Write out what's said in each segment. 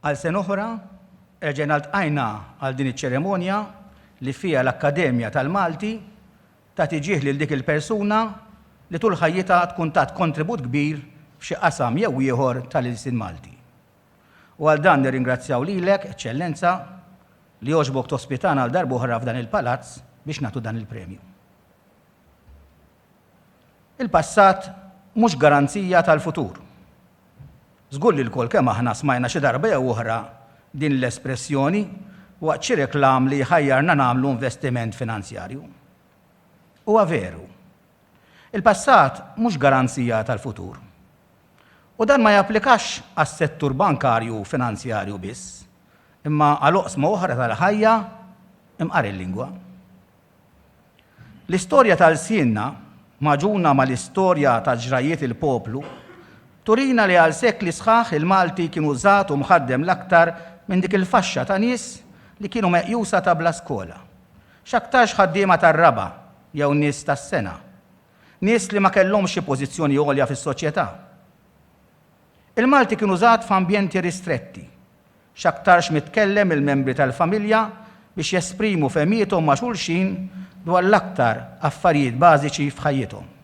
Għal sen oħra, erġena ltqajna għal din iċ-ċeremonja li fija l-Akkademja tal-Malti ta' tiġih lil dik il-persuna li tul ħajjitha tkun tat kontribut kbir f'xi qasam jew ieħor tal-Ilsien Malti. U għal dan nirringrazzjaw lilek, Eċċellenza, li jogħġbok tospitana għal darba oħra f'dan il-palazz biex nagħtu dan il-premju. Il-passat mhux garanzija tal-futur. Żgur li l-kol kemm aħna smajna xi darba jew oħra din l-espressjoni waqt xi reklam li jħajjarna nagħmlu investiment finanzjarju. Huwa veru. Il-passat mhux garanzija tal-futur. U dan ma japplikax għas-settur bankarju finanzjarju biss, imma għal oqsma oħra tal-ħajja imqar il-lingwa. L-istorja tal-Sienna maġuna mal-istorja ta' ġrajiet il-poplu turina li għal sekli sħaħ il-Malti kienu żgħat u mħaddem l-aktar minn dik il-faxxa ta' nies li kienu meqjusa ta' bla skola. X'aktarx ħaddiema tar-raba jew nies tas-sena. Nies li ma kellhomx xi pożizzjoni għolja fis-soċjetà. Il-Malti kienu żgħat f'ambjenti ristretti. X'aktarx mitkellem il-membri tal-familja biex jesprimu fehmiethom ma' xulxin dwar l-aktar affarijiet bażiċi f'ħajjithom.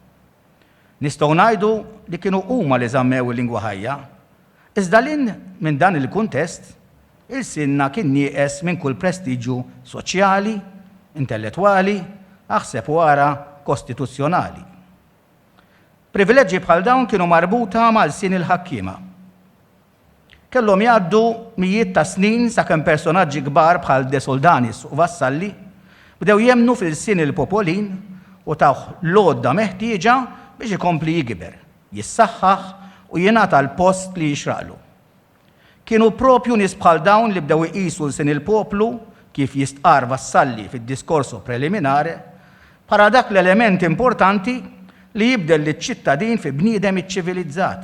Nistgħu ngħidu li kienu huma li żammew il-lingwa ħajja, iżda lin minn dan il-kuntest, il-Sienna kien nieqes minn kull prestiġju soċjali, intellettwali, aħseb wara kostituzzjonali. Privileġġi bħal dawn kienu marbuta mal-sien il-ħakkiema. Kellhom jgħaddu mijiet ta' snin sakemm personaġġi kbar bħal De Soldanis u Vassalli bdew jemmnu fil-sien il-popolin u tawh l-għodda meħtieġa biex ikompli jigiber, jissaħħaħ u jingħata l-post li jixraqlu. Kienu propju nies bħal dawn li bdew iqisu l-sien il-poplu kif jistqar Vassalli fid-diskorsu preliminare bħala dak l-element importanti li jibdel liċ-ċittadin fi bniedem iċ-ċivilizzat.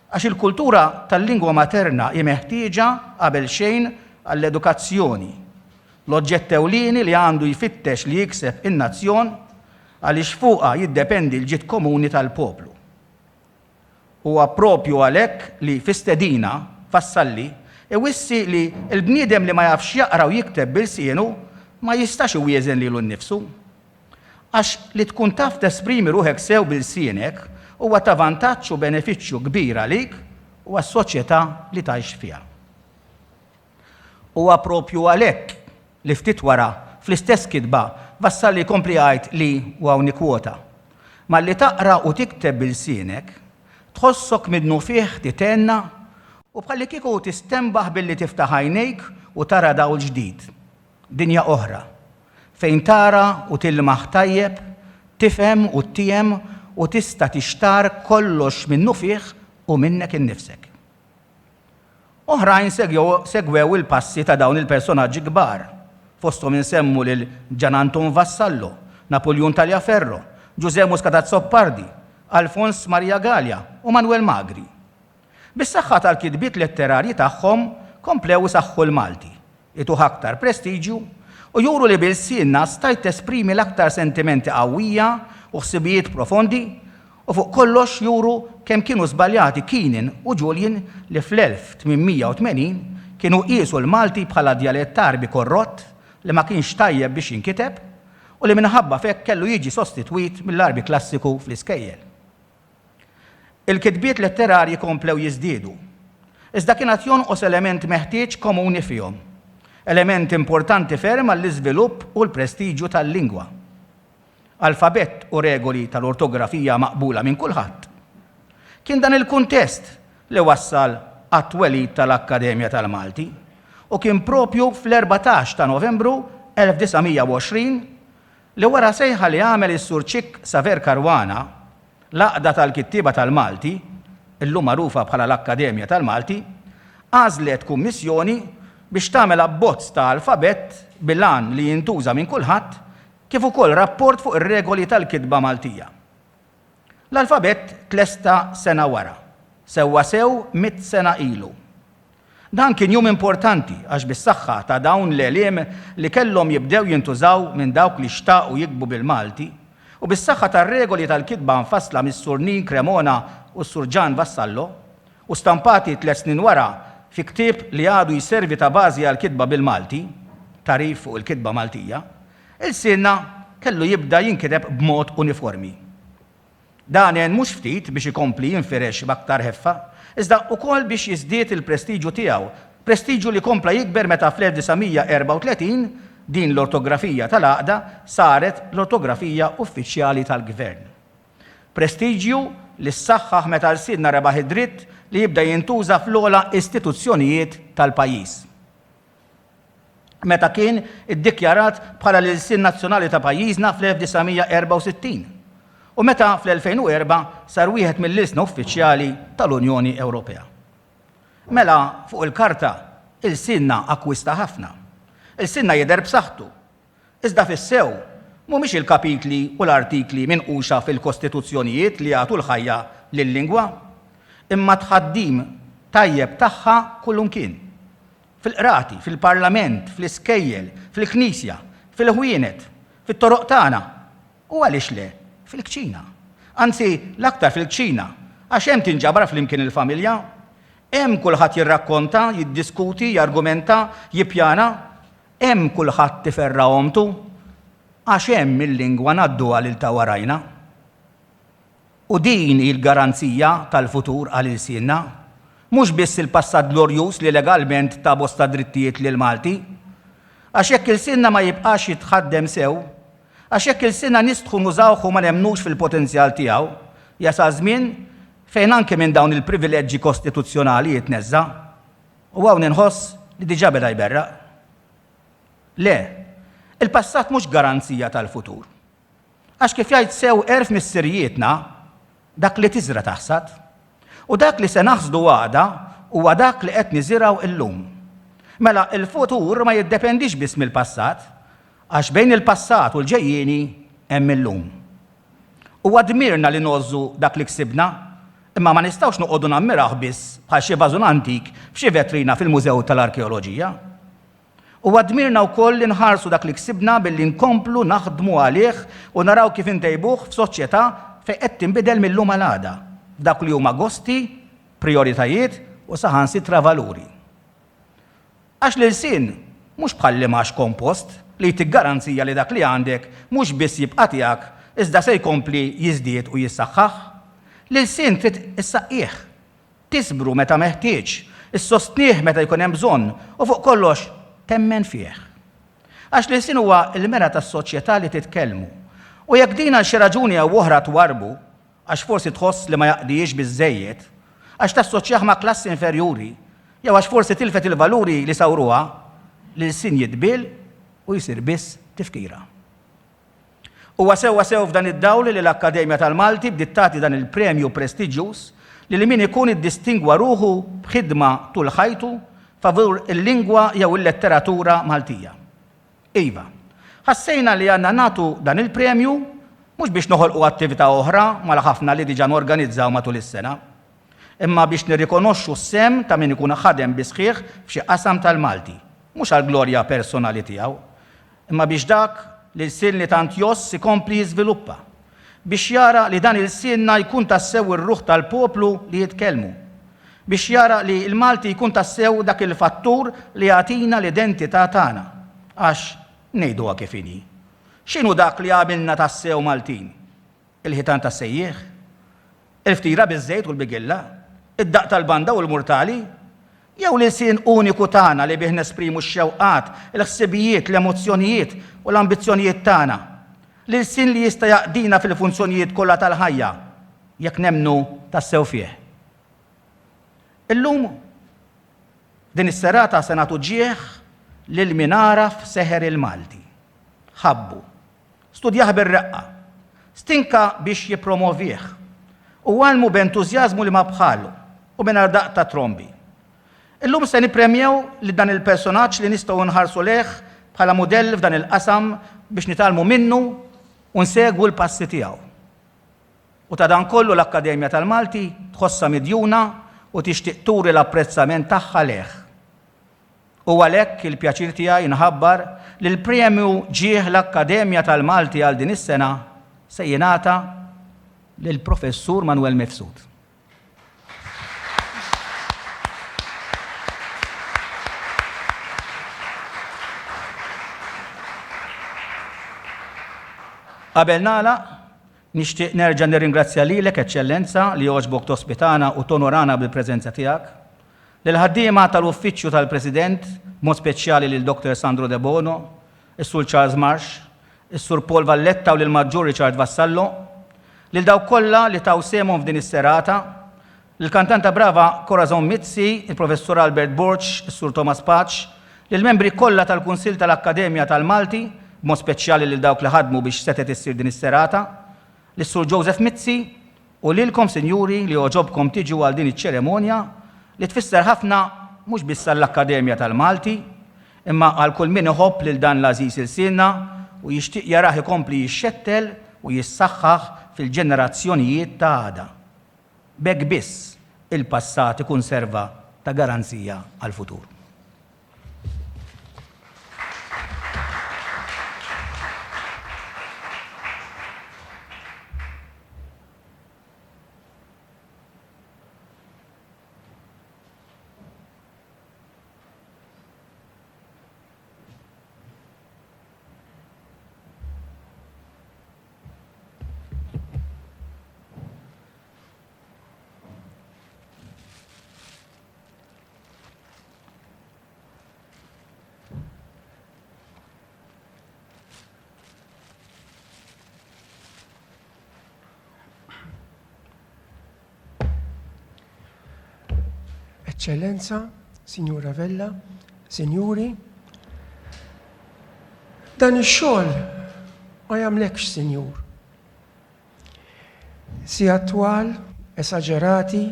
Għax il-kultura tal-lingwa materna hi meħtieġa qabel xejn għall-edukazzjoni. L-oġġett ewlieni li għandu jfittex li jikseb in-nazzjon għaliex fuqha jiddependi l-ġid komuni tal-poplu. Huwa proprju għalhekk li fistedina Vassalli iwissi li l-bniedem li ma jafx jaqra u jikteb bil-sienu ma jistax iwieżen lilu nnifsu. Għax li tkun taf tesprimi ruħek sew bil-sienek huwa ta' vantaġġ u benefiċċju kbir għalik u għas-soċjetà li tgħix fiha. Huwa proprju għalhekk li ftit wara fl-istess kitba Vassalli jkompli jgħid li hawn nikkwota. Malli taqra u tikteb bil-sienek, tħossok minnu fih titenna u bħalli kieku tistembaħ billi tiftaħ għajnejk u tara dawl ġdid, dinja oħra, fejn tara u tilmaħ tajjeb, tifhem u tiem u tista' tixtar kollox minnu fih u minnek innifsek. Oħrajn segwew il-passi ta' dawn il-personaġġi kbar, fosthom insemmu lil Gian Anton Vassallo, Napoleon Taliaferro, Giuseppe Muscatat-Soppardi, Alfons Maria Gallia u Manuel Magri. Bis-saħħa tal-kitbiet letterarji tagħhom komplew isaħħu l-Malti, ituh aktar prestiġju u juru li bil-sienna stajt tesprimi l-aktar sentimenti qawwija u ħsibijiet profondi u fuq kollox juru kemm kienu żbaljati Keenan u Julian li fl-1880 kienu qisu l-Malti bħala djalett Arbi korrott li ma kienx tajjeb biex jinkiteb u li minħabba fekk kellu jiġi sostitwit mill-Arbi klassiku fl-iskejjel. Il-kitbiet letterarji komplew jiżdiedu, iżda kienet jonqos element meħtieġ komuni fihom, element importanti ferm għall-iżvilupp u l-prestiġju tal-lingwa. Alfabett u regoli tal-ortografija maqbula minn kulħadd. Kien dan il-kuntest li wassal għat-twelid tal-Akkademja tal-Malti u kien propju fl-14 ta' Novembru 1920 li wara sejħa li għamel is-Sur Ċik Saver Karwana, l-Għaqda tal-Kittiba tal-Malti, illum magħrufa bħala l-Akkademja tal-Malti, għażlet kummissjoni biex tagħmel abbozz ta' alfabett bil-għan li jintuża minn kulħadd kif ukoll rapport fuq ir-regoli tal-kitba Maltija. L-alfabett tlesta sena wara, sewwa sew 100 sena ilu. Dan kien jum importanti għax bis-saħħa ta' dawn l-eliem li kellhom jibdew jintużaw minn dawk li xtaqu jikbu bil-Malti u bis-saħħa tar-regoli tal-kitba nfassla mis-Sur Nin Cremona u s-Sur Gian Vassallo u stampati 3 snin wara fi ktieb li għadu jservi ta' bażi għal-kitba bil-Malti, tarif fuq il-kitba Maltija, il-sienna kellu jibda jinkiteb b'mod uniformi. Dan mhux ftit biex ikompli jinfirex b'aktar ħeffa, iżda wkoll biex jiżdied il-prestiġju tiegħu, prestiġju li kompla jikber meta fl-1934 din l-ortografija tal-Għaqda saret l-ortografija uffiċjali tal-Gvern. Prestiġju li s-saħħaħ meta l-sienna rebaħ id-dritt li jibda jintuża fl-ogħla istituzzjonijiet tal-pajjiż. Meta kien iddikjarat bħala l-Sin Nazzjonali ta' pajjiżna fl-1964 u meta fl-2004 sar wieħed mill-isna uffiċjali tal-Unjoni Ewropea. Mela fuq il-karta il-sinna akkwista ħafna. Il-sinna jidher b'saħħtu. Iżda fis-sew mhumiex il-kapitli u l-artikli minquxa fil-kostituzzjonijiet li jagħtu l-ħajja lil-lingwa, imma tħaddim tajjeb tagħha kullum kien. Fil-qrati, fil-parlament, fl-iskejjel, fil-knisja, fil-ħwienet, fit-toroq tagħna u għaliex le fil-kċina. Anzi, l-aktar fil-kċina, għax hemm tinġabar flimkien il-familja, hemm kulħadd jirrakkonta, jiddiskuti, jargumenta, jippjana, hemm kulħadd tiferra omtu, għax hemm il-lingwa ngħaddu għal ta' warajna. U din il-garanzija tal-futur għal il-sienna, mhux biss il-passat glorjus li legalment ta' bosta drittijiet lil Malti, għax jekk il-sienna ma jibqax jitħaddem sew, għax jekk il-sienna nistħu nużawh u ma nemnux fil-potenzjal tiegħu, jasa żmien fejn anke minn dawn il-privileġġi kostituzzjonali jitneżza, u hawn inħoss li diġà beda jberraq. Le, il-passat mhux garanzija tal-futur. Għax kif jgħid sew erf mis-sirjietna dak li tiżra taħsad, u dak li se naħsdu għada huwa dak li qed niżiraw illum. Mela il-futur ma jiddependix biss mill-passat, għax bejn il-passat u l-ġejjieni hemm illum. Huwa dmirna li nożżu dak li ksibna, imma ma nistgħux noqogħdu nammiraħ biss bħal xi vażun antik f'xi vetrina fil-Mużew tal-Arkeoloġija. Huwa dmirna wkoll li nħarsu dak li ksibna billi nkomplu naħdmu għalih u naraw kif intejbuh f'soċjetà fejn qed tinbidel mill-lum għal għada, dak li huma gosti, prioritajiet u saħansitra valuri. Għax l-sin mhux bħal limax kompost li tiggaranzija li dak li għandek mhux biss jibqa' tiegħek iżda se jkompli jiżdied u jissaħħaħ. L-sin trid issaqqieh, tisbru meta meħtieġ, issostnih meta jkun hemm bżonn u fuq kollox temmen fih. Għax l-sin huwa l-mera tas-soċjetà li titkellmu. U jekk din għal xi raġuni jew oħra twarbu, għax forsi tħoss li ma jaqdijiex biżżejjed, għax tassoċjaħ ma' klassi inferjuri, jew għax forsi tilfet il-valuri li sawruha, li l-sin jitbil u jsir biss tifkira. Huwa sewwa sew f'dan id-dawl li l-Akkademja tal-Malti bdiet tagħti dan il-premju prestiġjuż li min ikun iddistingwa ruħu b'ħidma tul ħajtu favur il-lingwa jew il-letteratura Maltija. Iva, ħassejna li għandna nagħtu dan il-premju mhux biex noħolqu attività oħra mal ħafna li diġà norganizzaw matul is-sena, imma biex nirrikonoxxu s-sem ta' min ikun ħadem bi sħiħ f'xi qasam tal-Malti, mhux għall-glorja personali tiegħu, imma biex dak li l-sin li tant joss ikompli jiżviluppa, biex jara li dan il-sinna jkun tassew ir-ruħ tal-poplu li jitkellmu, biex jara li l-Malti jkun tassew dak il-fattur li jagħtina l-identità tagħna, għax ngħiduha kif inhi. X'inhu dak li għamilna tassew Maltin? Il-ħitan tas-sejjieħ, il-ftira biż-żejt u l-bigilla, id-daq tal-banda u l-murtali, jew l-insin uniku tagħna li bih nesprimu x-xewqat, il-ħsibijiet, l-emozzjonijiet u l-ambizzjonijiet tagħna, l-insin li jista' jaqdina fil-funzjonijiet kollha tal-ħajja jekk nemmnu tassew fih. Illum din is-serata se nagħtu ġieħ lil min araf seħer il-Malti. Ħabbu, studjah bir-reqqa, stinka biex jippromovih u għalmu b'entużjażmu li ma bħalu u mingħajr daqq ta' trombi. Illum se nippremjew li dan il-personaġġ li nistgħu nħarsu leh bħala mudell f'dan il-qasam biex nitalmu minnu u nsegwu l-passi tiegħu. U ta' dan kollu l-Akkademja tal-Malti tħossha midjuna u tixtieq turi l-apprezzament tagħha leh. U għalhekk il-pjaċir tiegħi nħabbar li l-premju ġieħ l-Akkademja tal-Malti għal din is-sena se jingħata lill-Professur Manuel Mifsud. Qabel nagħlaq, nixtieq nerġa' nirringrazzja lilek Eċċellenza li jogħġbok tospitana u tonorana bil-preżenza tiegħek, lill-ħaddiema tal-Uffiċċju tal-President, mod speċjali lil Dr. Sandro De Bono, is-Sur Charles Marsh, is-Sur Paul Valletta u lil Maġġur Richard Vassallo, lil dawk kollha li taw semhom f'din is-serata, lill-kantanta brava Corazon Mizzi, il-Professur Albert Borch, is-Sur Thomas Patch, lill-membri kollha tal-Kunsill tal-Akkademja tal-Malti, mod speċjali lil dawk li ħadmu biex setet issir din is-serata, lis-Sur Joseph Mizzi u lilkom sinjuri li oġobkom tiġu għal din iċ-ċeremonja li tfisser ħafna mhux biss għall-Akkademja tal-Malti, imma għal kull min iħobb lil dan l-għażiż il-sinna u jixtieq jarah ikompli jixxettel u jissaħħaħ fil-ġenerazzjonijiet ta' għada. B'hekk biss il-passat ikun serva ta' garanzija għall-futur. Eccellenza, Signora Vella, Sinjuri, dan ix-xogħol ma jagħmlekx sinjur. Sija twal, esaġerati,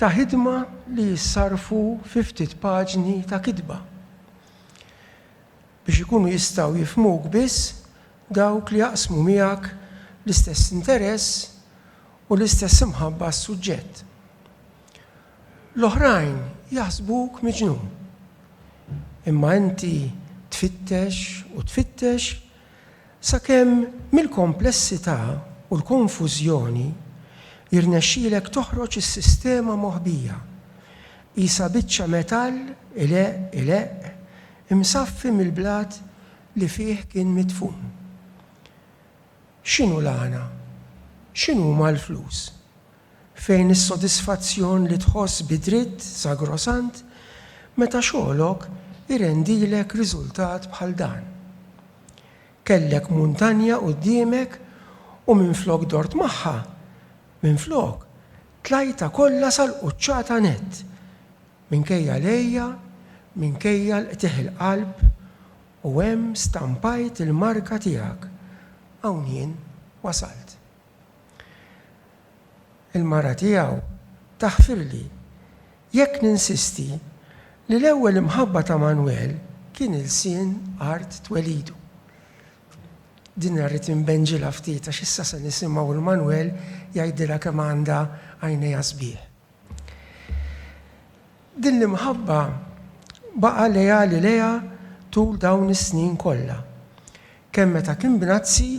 ta' ħidma li jissarfu fi ftit paġni ta' kitba biex ikunu jistgħu jifhmuk biss dawk li jaqsmu miegħek l-istess interess u l-istess imħabba s-suġġett. L-oħrajn jaħsbuk miġnun, imma inti tfittex u tfittex sakemm mill-komplessità u l-konfużjoni jirnexxielek toħroġ is-sistema moħbija qisha biċċa metall ileq imsaffi mill-blat li fih kien midfun. X'inhu l-għana? X'inhuma l-flus? Fejn is-sodisfazzjon li tħoss bidritt sagrosant meta xogħolok irendilek riżultat bħal dan. Kellek muntanja quddiemek u minflok dort magħha, minflok tlajta kollha sal-quċċata nett, minkejja lejja, minkejja l-qtieħ il-qalb u hemm stampajt il-marka tiegħek hawn jien wasalt. Il-mara tiegħu taħfirli jekk ninsisti li l-ewwel imħabba ta' Manwel kien il-sien Art twelidu. Din rrid inbenġilha ftit għax issa se nisimgħu l-Manwel jgħidilha kemm għandha għajnejha sbieħ. Din l-imħabba baqa' lejali leha tul dawn is-snin kollha. Kemm meta kien bnazzi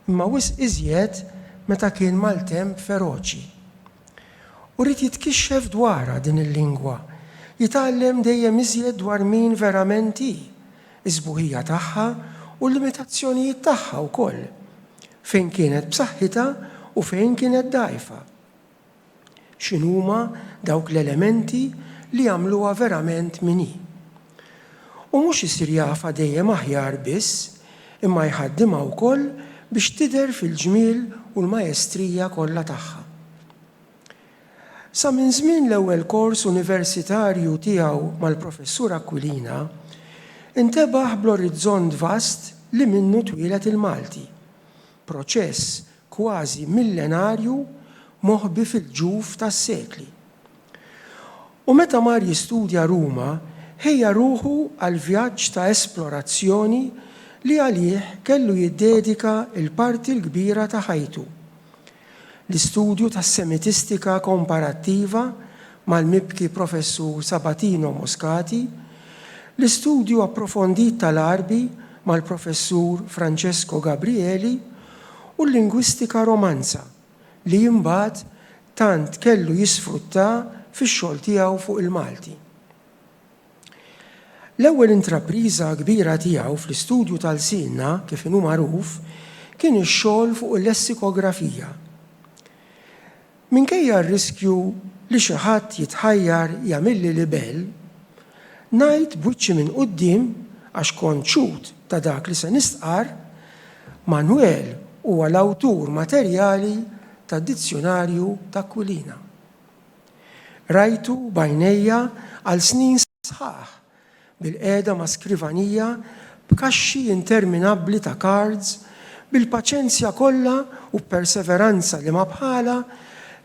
imma wisq iżjed meta kien mal-temp feroċi. U rrid jitkixxef dwarha din il-lingwa, jitgħallem dejjem iżjed dwar min verament hi, iż-sbuħija tagħha u l-limitazzjonijiet tagħha wkoll, fejn kienet b'saħħitha u fejn kienet dgħajfa. X'inhuma dawk l-elementi li jagħmluha verament min hi. U mhux isir jafa dejjem aħjar biss, imma jħaddimha wkoll biex tidher fil-ġmiel u l-majestrija kollha tagħha. Sa minn żmien l-ewwel kors universitarju tiegħu mal-professur Aquilina, intebaħ bl-orizzont vast li minnu twilet il-Malti, proċess kważi millenarju moħbi fil-ġuf tas-sekli. U meta mar jistudja Ruma, ħejja ruħu għal vjaġġ ta' esplorazzjoni li għalih kellu jiddedika il-parti l-kbira ta' ħajtu. L-istudju tas-semitistika komparattiva mal-mibki professur Sabatino Moscati, l-istudju approfondit tal-Arbi mal-professur Francesco Gabrieli u l-lingwistika romanza li jimbagħad tant kellu jisfrutta fix-xogħol tiegħu fuq il-Malti. L-ewwel intrapriża kbira tiegħu fl-istudju tal-sinna kif inhu magħruf kien ix-xogħol fuq il-lessikografija. Minkejja r-riskju li xi ħadd jitħajjar jagħmilli libel, ngħid b'wiċċi minn quddiem għax kont ċut ta' dak li se nistqar, Manwel huwa l-awtur materjali tad-dizzjonarju ta' Aquilina. Rajtu b'għajnejja għal snin sħaħ bil-qiegħda ma' skrivanija b'kaxxi interminabbli ta' cards, bil-paċenzja kollha u perseveranza li ma bħala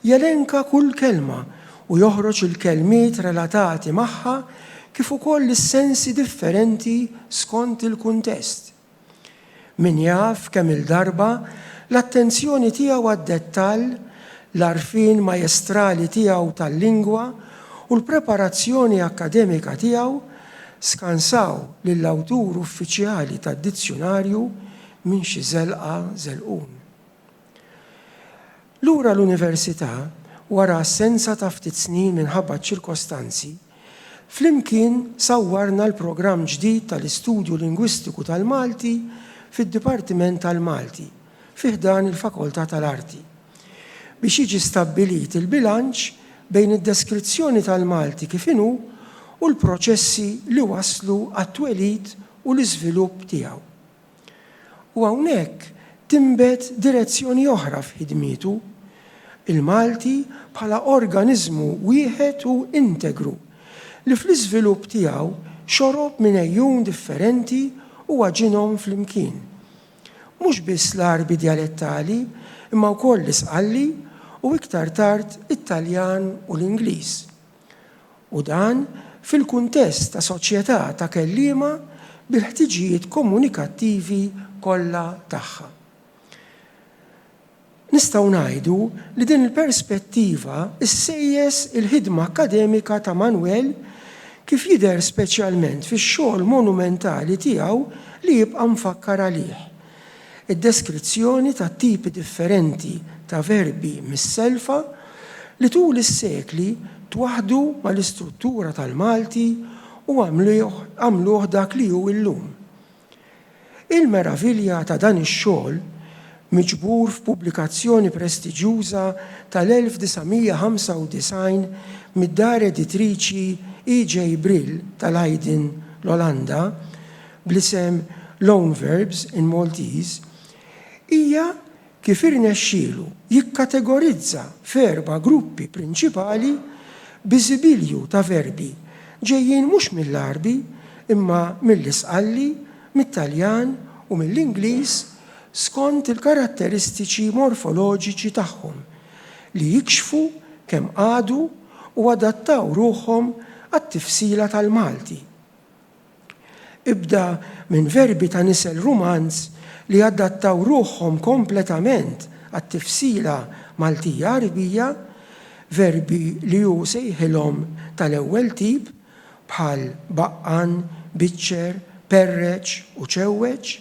jelenka kull kelma u joħroġ il-kelmiet relatati magħha kif ukoll is-sensi differenti skont il-kuntest. Min jaf kemm il-darba l-attenzjoni tiegħu għad-dettall, l-arfin majestrali tiegħu tal-lingwa u l-preparazzjoni akkademika tiegħu skansaw lill-awtur uffiċjali tad-dizzjonarju minn xi żelqa żelqun. Lura l-università, wara assenza ta' ftit snin minħabba ċirkostanzi, flimkien sawwarna l-programm ġdid tal-Istudju Lingwistiku tal-Malti fid-Dipartiment tal-Malti, fih dan il-Fakoltà tal-Arti, biex jiġi stabbilit il-bilanċ bejn id-deskrizzjoni tal-Malti kif inhu u l-proċessi li waslu għat-twelid u l-iżvilupp tiegħu. U hawnhekk timbet direzzjoni oħra f'ħidmietu, il-Malti bħala organizmu wieħed u integru li fl-iżvilupp tiegħu xorob minn ejjun differenti u għaġinhom flimkien. Mhux biss l-Arbi dialettali, imma wkoll l-Isqalli u iktar tard it-Taljan u l-Ingliż. U dan fil-kuntest ta' soċjetà ta' kelliema bil-ħtiġijiet komunikattivi kollha tagħha. Nistgħu ngħidu li din il-perspettiva issejjes il-ħidma akademika ta' Manwel kif jidher speċjalment fix-xogħol monumentali tiegħu li jibqa' mfakkar għalih. Id-deskrizzjoni ta' tipi differenti ta' verbi mis-selfa li tul is-sekli twaħdu mal-istruttura tal-Malti u għamluh dak li hu llum. Il-meravilja ta' dan ix-xogħol miġbur f'pubblikazzjoni prestiġjuża tal-1995 mid-dar editriċi E.J. Brill tal-Leiden l-Olanda bl-isem Loanverbs in Maltese, hija kif irnexxielu jikkategorizza f'erba' gruppi prinċipali biżibilju ta' verbi ġejjin mhux mill-Arbi imma mill-Isqalli, mit-Taljan u mill-Ingliż skont il-karatteristiċi morfoloġiċi tagħhom li jikxfu kemm għadu u adattaw ruħhom għat-tifsila tal-Malti. Ibda minn verbi ta' nisel rumanz li adattaw ruħhom kompletament għat-tifsila Maltija Arbija, verbi li hu sejħilhom tal-ewwel tip bħal baqqan, biċċer, perreċ u ċewweġ,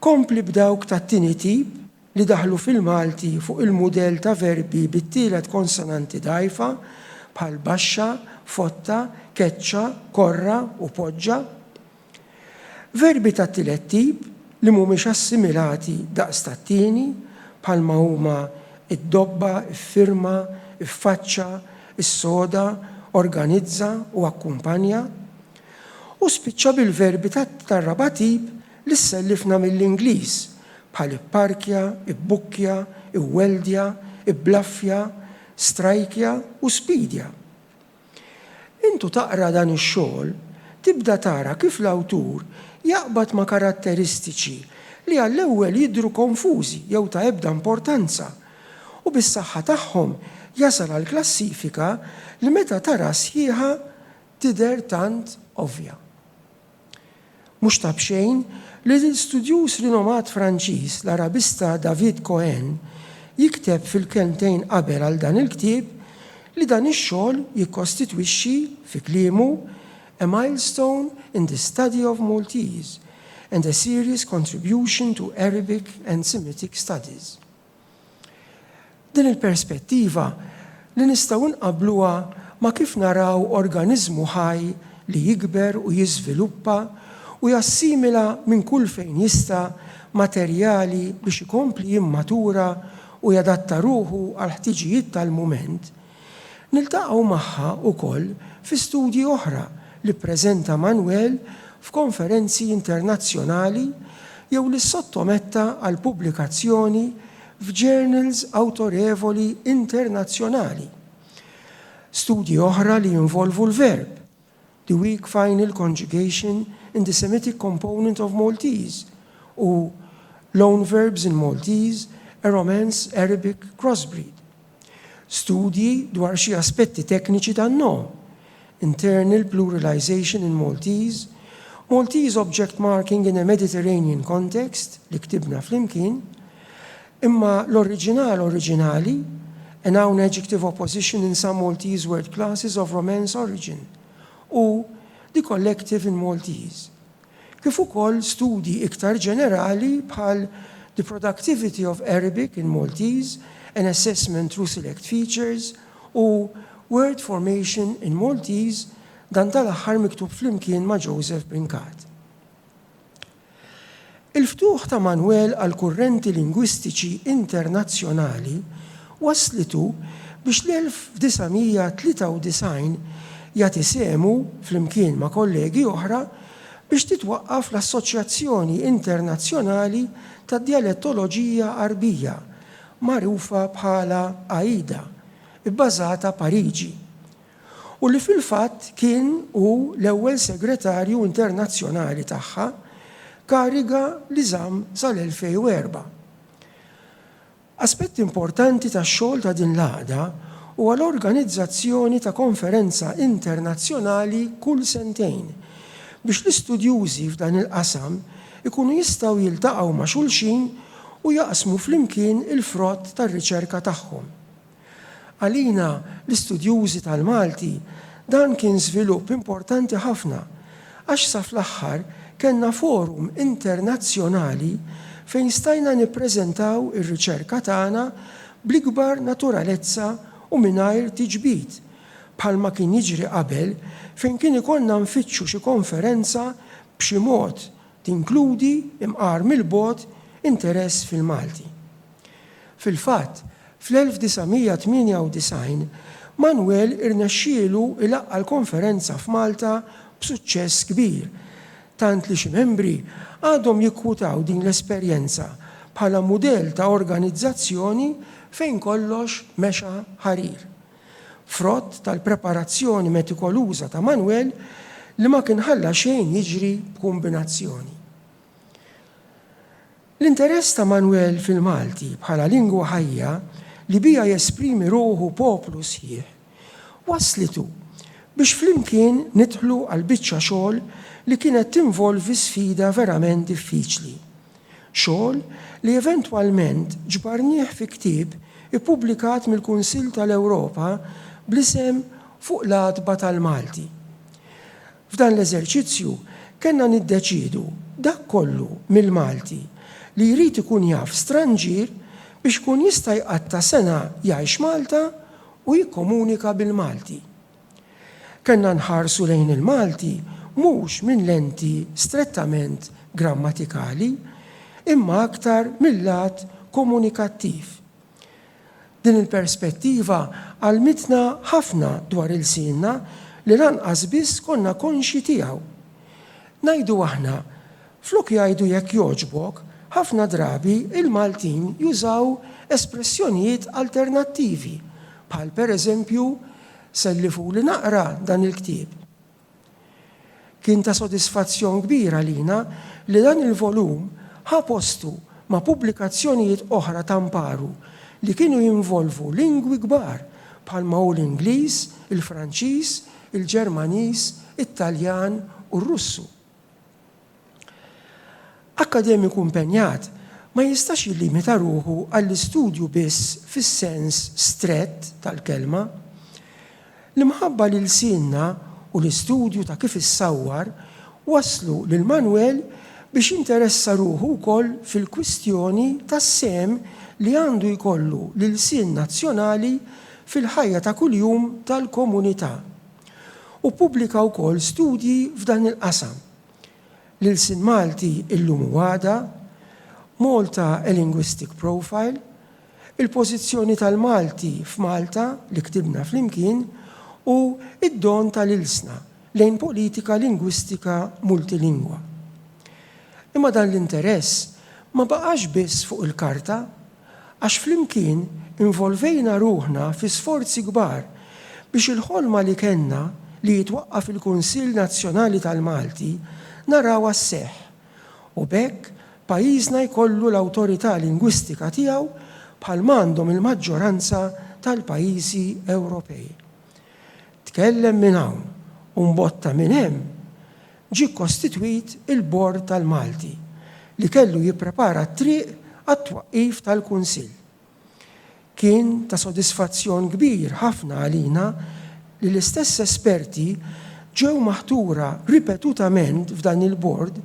kompli b'dawk tat-tieni tip li daħlu fil-Malti fuq il-mudell ta' verbi bit-tielet konsonanti dgħajfa bħal baxxa, fotta, keċċa, korra u poġġa. Verbi tat-tielet tip li mhumiex assimilati daqs tat-tieni bħalma huma id-dobba, iffirma, iffaċċa, is-soda, organizza u akkumpanja. U spiċċa bil-verbi tar-raba' tip li ssellifna mill-Ingliż bħal ipparkja, ibbukkja, iweldja, iblaffja, strajkja u spidja. Intu taqra dan ix-xogħol tibda tara kif l-awtur jaqbad ma' karatteristiċi li għall-ewwel jidhru konfużi jew ta' ebda importanza u bis-saħħa tagħhom jasal għal klassifika li meta tara sħiħa tidher tant ovvja. Mhux ta' bxejn li l-studjuż rinomat Franċiż l-Arabista David Cohen jikteb fil-kelmtejn qabel għal dan il-ktieb li dan ix-xogħol jikkostitwixxi fi kliemu a milestone in the study of Maltese and a serious contribution to Arabic and Semitic studies. Din il-perspettiva li nistgħu nqabbluha ma' kif naraw organizmu ħaj li jikber u jiżviluppa u jassimila minn kull fejn jista' materjali biex ikompli jimmatura u jadatta ruħu għal ħtiġijiet tal-mument, niltaqgħu magħha wkoll fi studji oħra li ppreżenta Manuel f'konferenzi internazzjonali jew li sottometta għal pubblikazzjoni f'journals awtorevoli internazzjonali. Studji oħra li jinvolvu l-verb, the weak final conjugation in the Semitic component of Maltese, u loan verbs in Maltese, a Romance Arabic crossbreed. Studji dwar xi aspetti tekniċi tan-nom, internal pluralization in Maltese, Maltese object marking in a Mediterranean context li ktibna flimkien, imma l-oriġinali, a noun adjective opposition in some Maltese word classes of Romance origin, u the collective in Maltese. Kif ukoll studji iktar ġenerali bħal the productivity of Arabic in Maltese, an assessment through select features, u word formation in Maltese, dan tal-aħħar miktub flimkien ma' Joseph Brinkat. Il-ftuħ ta' Manuel għal kurrenti lingwistiċi internazzjonali waslitu biex l-1993 jagħti semu flimkien ma' kollegi oħra biex titwaqqaf l-Assoċjazzjoni Internazzjonali tad-Dialettoloġija Arbija, magħrufa bħala AIDA, bbażata Pariġi, u li fil-fatt kien hu l-ewwel segretarju internazzjonali tagħha, kariga li żamm sal-2004. Aspett importanti tax-xogħol ta' din l-għaqda huwa l-organizzazzjoni ta' konferenza internazzjonali kull sentejn biex l-istudjużi f'dan il-qasam ikunu jistgħu jiltaqgħu ma' xulxin u jaqsmu flimkien il-frott tar-riċerka tagħhom. Għalina l-istudjużi tal-Malti dan kien żvilupp importanti ħafna għax sa fl-aħħar kellna forum internazzjonali fejn stajna nippreżentaw ir-riċerka tagħna bl-ikbar naturalezza u mingħajr tiġbid, bħalma kien jiġri qabel fejn kien ikollna nfittxu xi konferenza b'xi mod tinkludi imqar mill-bogħod interess fil-Malti. Fil-fatt, fl-1998 Manuel irnexxielu ilaqqa l-konferenza f'Malta b'suċċess kbir, tant li xi membri għadhom jikkwutaw din l-esperjenza bħala mudell ta' organizzazzjoni fejn kollox mexa ħarir. Frott tal-preparazzjoni metikoluża ta' Manuel li ma kien ħalla xejn jiġri b'kombinazzjoni. L-interess ta' Manuel fil-Malti bħala lingwa ħajja li bija jesprimi ruħu poplu sħiħ waslitu biex flimkien nidħlu għal biċċa xogħol li kienet tinvolvi sfida verament diffiċli. Xogħol li eventwalment ġbarnieh fi ktieb ippubblikat mill-Kunsill tal-Ewropa bl-isem Fuq l-Għadba tal-Malti. F'dan l-eżerċizzju kellna niddeċidu dak kollu mill-Malti li jrid ikun jaf stranġir biex kun jista' jqatta' sena jgħix Malta u jikkomunika bil-Malti. Kellna nħarsu lejn il-Malti mhux minn lenti strettament grammatikali, imma aktar mill-lat komunikattiv. Din il-perspettiva għalmitna ħafna dwar il-sinna li lanqas biss konna konxi tiegħu. Ngħidu aħna, flok jgħidu jekk jogħġbok, ħafna drabi il-Maltin jużaw espressjonijiet alternattivi, bħal pereżempju sellifu li naqra dan il-ktieb. Kien ta' sodisfazzjon kbira lina li dan il-volum ħa postu ma' pubblikazzjonijiet oħra ta' mparu li kienu jinvolvu lingwi kbar bħalma hu l-Ingliż, il-Franċiż, il-Ġermaniż, it-Taljan u r-Russu. Akademiku impenjat ma jistax jillimita ruħu għall-istudju biss fis-sens strett tal-kelma. L-imħabba lil sinna u l-istudju ta' kif issawwar waslu lil Manuel biex interessa ruħu wkoll fil-kwistjoni tas-sem li għandu jkollu l-sin nazzjonali fil-ħajja ta' kuljum tal-komunità. U pubblika wkoll studji f'dan il-qasam. L-sin Malti illum għada, Malta a Linguistic Profile, il-pożizzjoni tal-Malti f'Malta li ktibna flimkien u id-don tal-ilsna lejn politika lingwistika multilingwa. Imma dan l-interess ma baqax biss fuq il-karta, għax flimkien involvejna ruħna fi sforzi kbar biex il-ħolma li kenna li jitwaqqaf il-Kunsill Nazzjonali tal-Malti naraw għas-seħħ u bekk pajjiżna jkollu l-awtorità lingwistika tiegħu bħal m'għandhom il-maġġoranza tal-pajjiżi Ewropej. Tkellem minn hawn u mbotta minn hemm ġie kostitwit il-Bord tal-Malti li kellu jipprepara t-triq għat-twaqqif tal-Kunsill. Kien ta' sodisfazzjon kbir ħafna għalina li l-istess esperti ġew maħtura ripetutament f'dan il-bord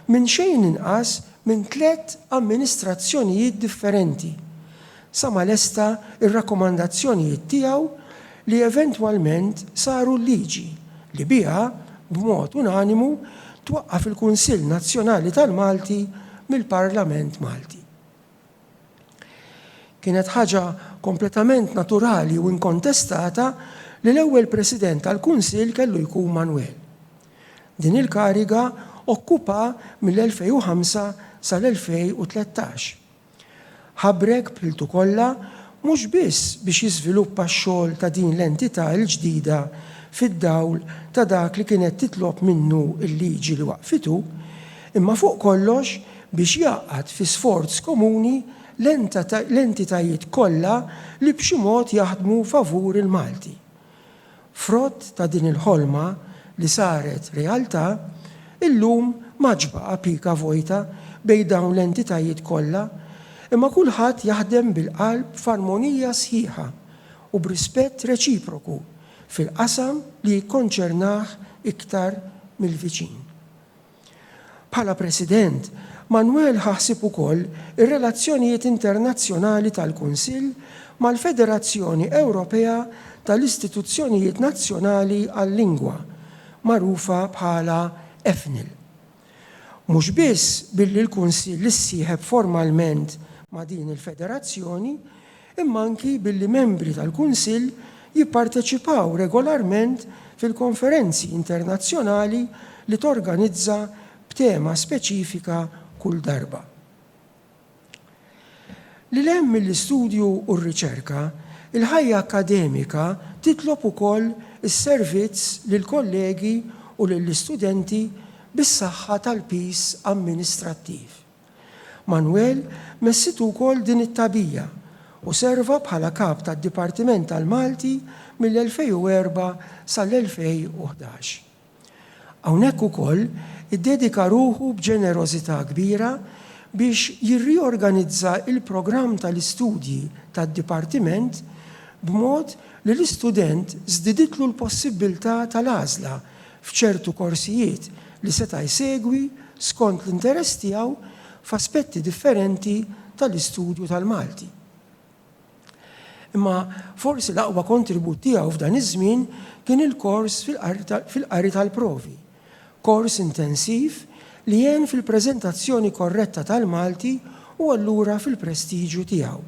minn xejn inqas minn 3 amministrazzjonijiet differenti. Sa ma lesta ir-rakkomandazzjonijiet tiegħu li eventwalment saru liġi li biha b'mod unanimu twaqqaf il-Kunsill Nazzjonali tal-Malti mill-Parlament Malti. Kienet ħaġa kompletament naturali u inkontestata li l-ewwel President tal-Kunsill kellu jkun Manuel. Din il-kariga okkupa mill-2005 sal-2013. Ħabrek b'iltu kollha mhux biss biex jiżviluppa x-xogħol ta' din l-entità l-ġdida fid-dawl ta' dak li kienet titlob minnu l-liġi li waqfitu, imma fuq kollox biex jaqgħad fi sforz komuni l-entitajiet kollha li b'xi mod jaħdmu favur il-Malti. Frott ta' din il-ħolma li saret realtà, illum ma ġbaqa pika vojta bejn dawn l-entitajiet kollha, imma kulħadd jaħdem bil-qalb f'armonija sħiħa u b'rispett reċiproku fil-qasam li jikkonċernah iktar mill-viċin. Bħala President, Manuel ħassib ukoll ir-relazzjonijiet internazzjonali tal-Kunsill mal-Federazzjoni Ewropea tal-Istituzzjonijiet Nazzjonali għal-Lingwa, magħrufa bħala EFNIL. Mhux biss billi l-Kunsill issieħeb formalment ma' din il-Federazzjoni, imma anki billi membri tal-Kunsill jipparteċipaw regolarment fil-konferenzi internazzjonali li torganizza b'tema speċifika kull darba. Li l-hemm mill-istudju u r-riċerka, il-ħajja akademika titlob ukoll is-servizz lill-kollegi u lill-istudenti bis-saħħa tal-pis amministrattiv. Manuel messitu wkoll din it-tabija u serva bħala kap tad-Dipartiment tal-Malti mill-2004 sal-2011. Hawnhekk ukoll iddedika ruħu b'ġenerożità kbira biex jirriorganizza il-programm tal-istudji tad-Dipartiment b'mod li l-istudent żdiditlu l-possibilità tal-għażla f'ċertu korsijiet li seta' jsegwi skont l-interess tiegħu f'aspetti differenti tal-istudju tal-Malti. Imma forsi l-aqwa kontribut tiegħu f'dan iż-żmien kien il-kors fil-qari tal-provi, kors intensiv li jgħin fil-preżentazzjoni korretta tal-Malti u allura fil-prestiġju tiegħu.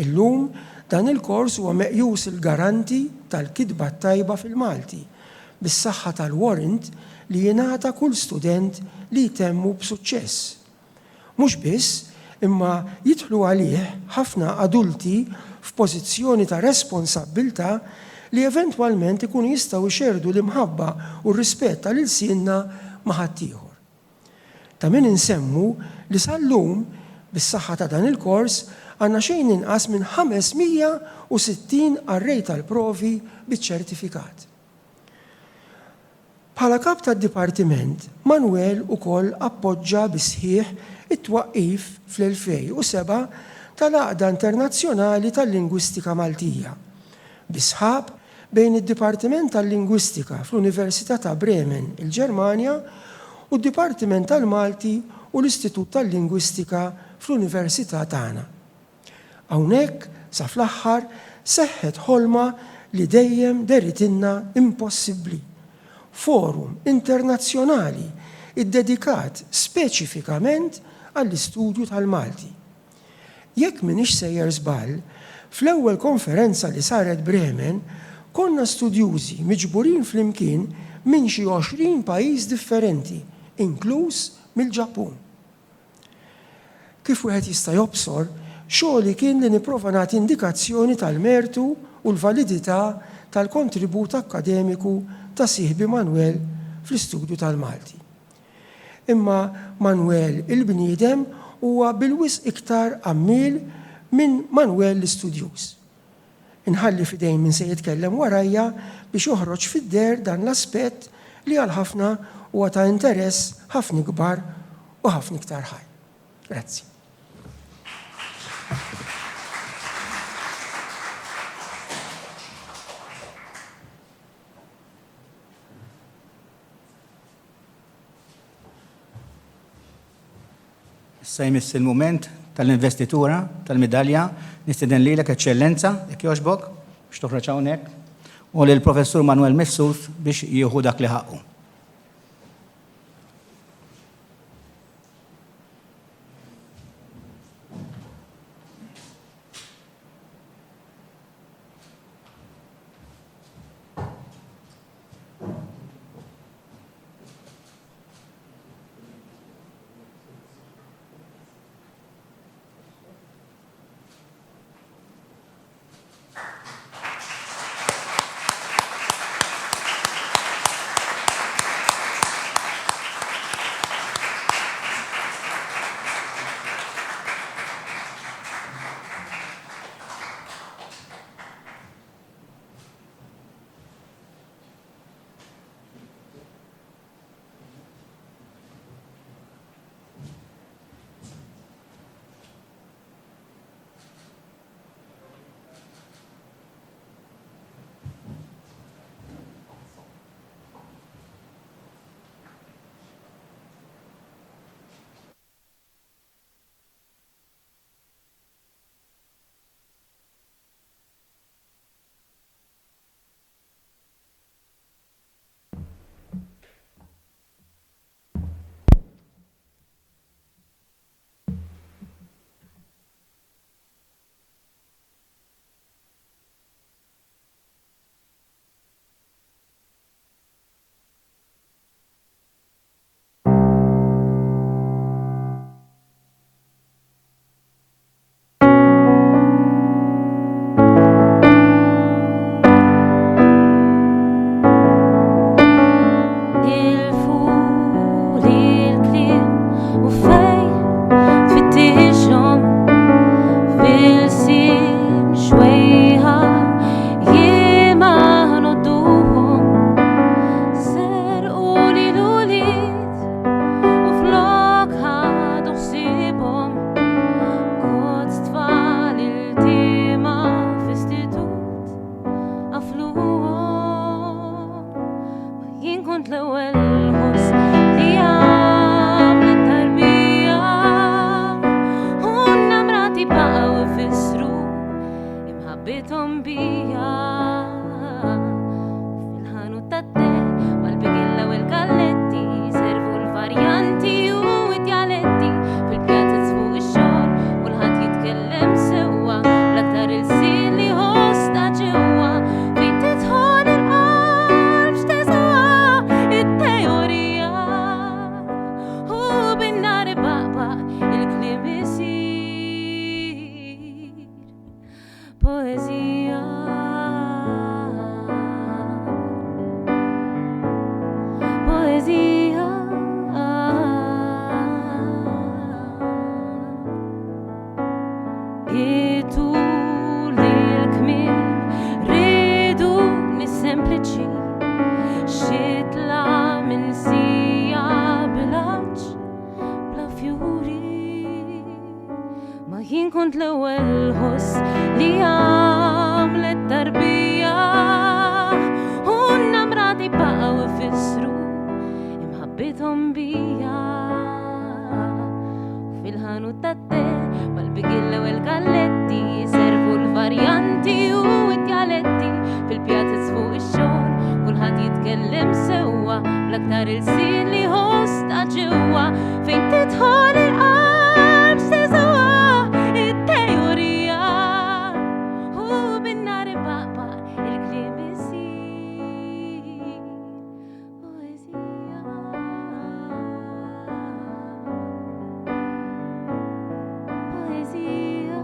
Illum dan il-kors huwa meqjus il-garanti tal-kitba tajba fil-Malti bis-saħħa tal-warrant li jingħata kull student li jtemmu b'suċċess. Mhux biss, imma jidħlu għalih ħafna adulti f'pożizzjoni ta' responsabbiltà li eventwalment ikunu jistgħu jxerdu l-imħabba u r-rispett tal-ilsienna ma' ħaddieħor. Ta' min insemmu li sal-lum bis-saħħa ta' dan il-kors għandna xejn inqas minn 560 arrej tal-provi biċ-ċertifikat. Bħala kap tad-Dipartiment, Manuel ukoll appoġġa bisħieħ it-twaqqif fl-2007 tal-Għaqda Internazzjonali tal-Lingwistika Maltija, bisħab bejn id-Dipartiment tal-Lingwistika fl-Università ta' Bremen, il-Ġermanja, u d-Dipartiment tal-Malti u l-Istitut tal-Lingwistika fl-Università tagħna. Hawnhekk sa fl-aħħar seħħet ħolma li dejjem deritinna impossibbli. Forum internazzjonali iddedikat speċifikament għall-istudju tal-Malti. Jekk minix sejjer żball, fl-ewwel konferenza li saret Bremen, konna studjużi miġburin flimkien minn xi 20 pajjiż differenti, inkluż mill-Ġappun. Kif wieħed jista' jobsor, xogħli kien li nipprova nagħti indikazzjoni tal-mertu u l-validità tal-kontribut akademiku ta' sieħbi Manuel fl-istudju tal-Malti. Imma Manuel il-bniedem huwa bil-wisq iktar għammil minn Manuel l-istudjuż. Inħalli fidejn min se jitkellem warajja biex joħroġ fid-der dan l-aspett li għal ħafna huwa ta' interess ħafna kbar u ħafna iktar ħaj. Grazzi. Issa jmiss il-mument tal-investitura, tal-medalja, nistiden lilek eċċellenza, jekk jogħġbok, biex toħroġ hawnhekk, u lill-Professur Manuel Mifsud biex jieħu dak li ħaqqu. jien kont l-ewwel ħoss li għamlet tarbija u n-namrati baqgħu ifissru imħabbithom bija. Fil-ħanut tat-te mal-bigil l-ewwel galletti servu l-varjanti u d-dialetti fil-pjazzez fuq ix-xogħol kulħadd jitkellem sewwa bl-aktar il-sin li ħosta ġewwa fejn tidħol il-qalb steżwa it-teorija u bin-nar ibaqbaq il-kliem isir poeżija. Poeżija.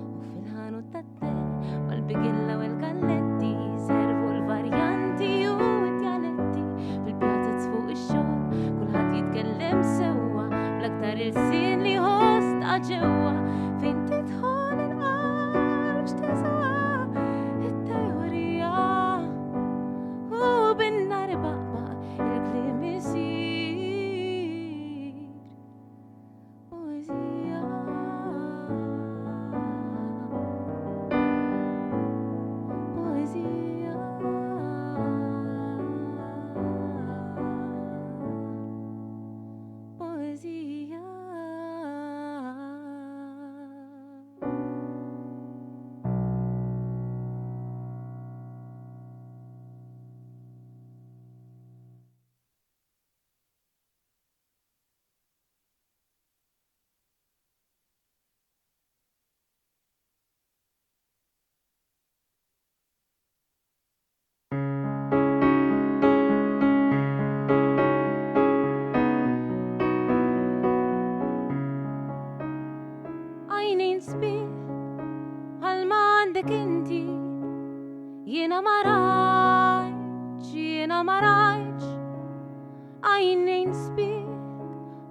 U fil-ħanut tat-te mal-bigil l-ewwel galletti servu l-varjanti u d-dialetti fil-pjazzez fuq ix-xogħol kulħadd jitkellem sewwa bl-aktar il-sin li ħosta ġewwa fejn tidħol il-qalb x'teżwa it-teorija u bin-nar ibaqbaq il-kliem isir poeżija. Poeżija. Poeżija. Għajnejn sbieħ bħalma għandek inti jiena ma rajtx, jiena ma rajtx. Għajnejn sbieħ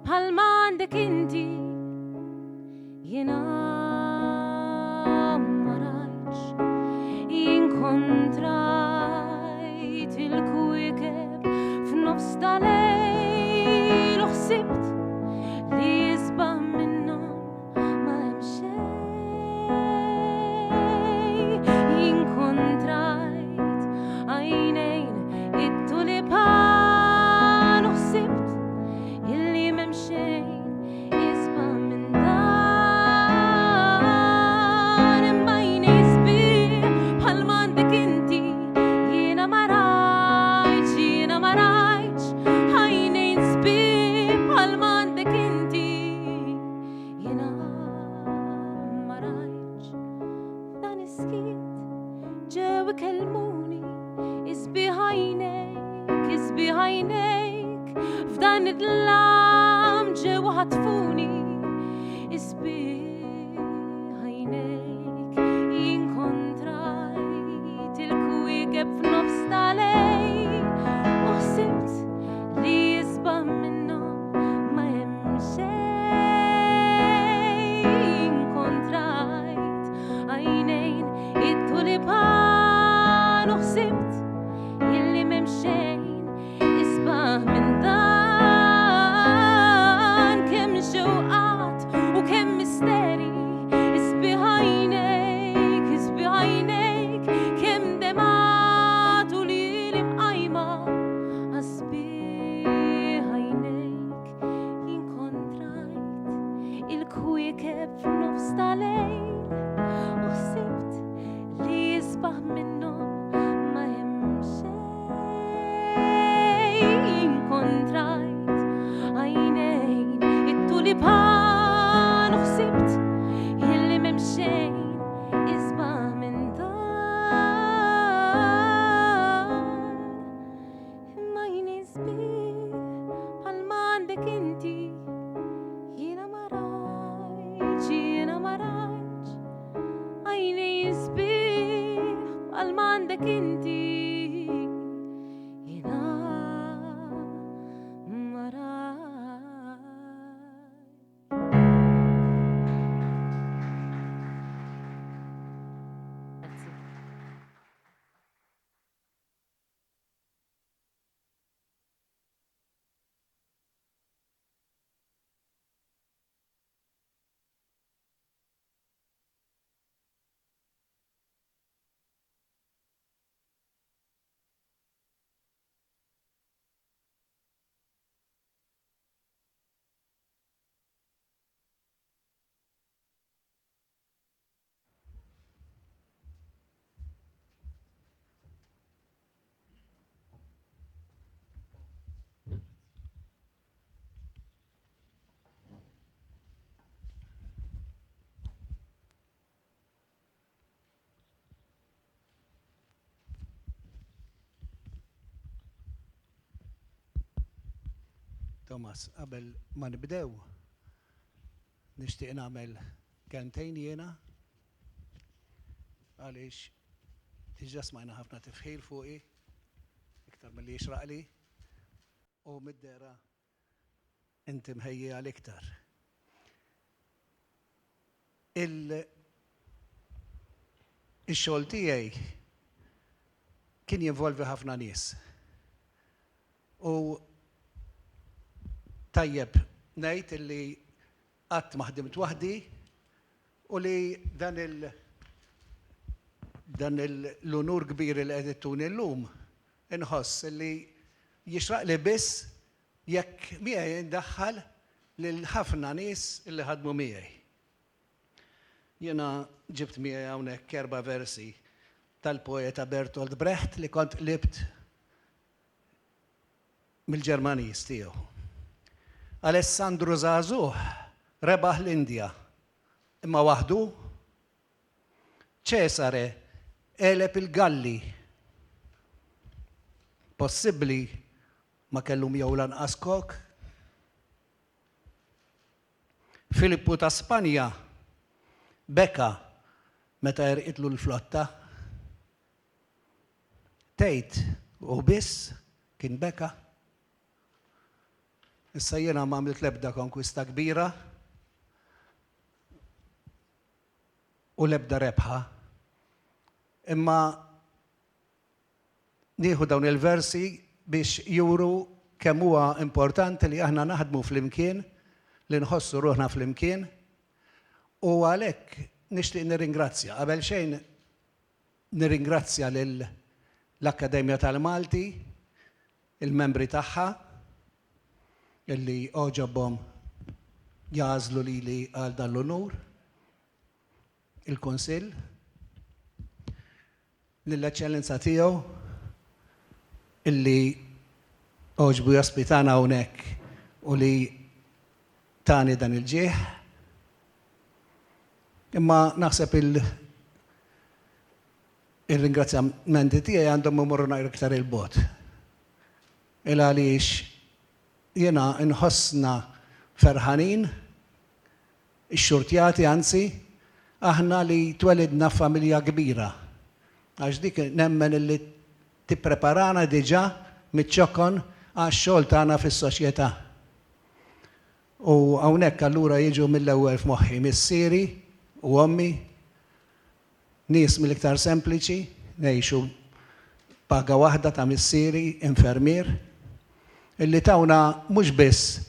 bħalma għandek inti jiena ma rajtx. Inkontrajt il-kwikeb f'nofs tal-lejl u ħsibt li jisbaħ minnhom ma hemm xejn. Inkontrajt għajnejn it-tulipan u ħsibt illi m'hemm xejn jisbaħ minn dan. Imma għajnej sbieħ bħalma għandek inti jiena ma rajtx, jiena ma rajtx. Għajnejn sbieħ bħalma għandek inti jiena ma rajtx. Dan is-skiet ġew ikellmuni isbieħ għajnejk, isbieħ għajnejk. F'dan id-dlam ġew ħatfuni isbieħ għajnejk. Inkontrajt il-kwikeb f'nofs tal-lejl u ħsibt li jisbaħ minnhom ma hemm xejn. Inkontrajt għajnejn it-tulipan u ħsibt illi m'hemm xejn isbaħ minn dan. Kemm xewqat u kemm misteri isbieħ għajnejk, isbieħ għajnejk. Kemm demat u lili mqajma għasbieħ għajnejk. Inkontrajt il-kwikeb f'nofs tal-lejl u ħsibt li jisbaħ minnhom ma hemm xejn. Inkontrajt għajnejn it-tulipan u ħsibt illi m'hemm xejn isbaħ minn dan. Imma għajnej sbieħ bħalma għandek inti jiena ma rajtx, jiena ma rajtx. Għajnej sbieħ bħalma għandek inti jiena ma Thomas, qabel ma nibdew, nixtieq nagħmel kentejn jiena għaliex diġà smajna ħafna tifħil fuqi iktar milli jixraqli u mid-dera inti mħejji għal iktar. Il-xogħol tiegħi kien jinvolvi ħafna nies. U tajjeb ngħid illi qatt ma ħdimt waħdi u li dan l-unur kbir li qed ittuni llum inħoss li jixraq li biss jekk miegħi indaħħal lil ħafna nies illi ħadmu miegħi. Jiena ġibt miegħi hawnhekk 4 versi tal-poeta Bertolt Brecht li kont qlibt mill-Ġermaniż tiegħu. Alessandro Zazuh rebaħ l-Indja imma waħdu, Cesare eleb il-Galli possibbli ma kellhom jew lanqas kok. Filippu ta' Spanja beka meta jerqitlu l-flotta. Tejt u biss kien beka. Issa jiena ma għamilt l-ebda konkwista kbira u l-ebda rebħa. Imma nieħu dawn il-versi biex juru kemm huwa importanti li aħna naħdmu flimkien, li nħossu ruħna flimkien. U għalhekk nixtieq nirringrazzja. Qabel xejn nirringrazzja l-Akkademja tal-Malti, il-membri tagħha, illi oġobhom jażlu lili għal dan l-onur, il-Kunsill, lill-Eċċellenza tiegħu illi oġbu jospitana hawnhekk u li tani dan il-ġieħ. Imma naħseb il-ringrazzjamenti tiegħi għandhom imorru naqra iktar il-bot. Għaliex jiena nħossna ferħanin, ix-xurtjati anzi, aħna li twelidna familja kbira. Għax dik nemmen li tippreparana diġà miċ-ċokon għax-xogħol tagħna fis-soċjetà. U hawnhekk allura jiġu mill-ewwel f'moħħi missieri u ommi, nies mill-iktar sempliċi, ngħixu paga waħda ta' missieri, infermier, illi tawna mhux biss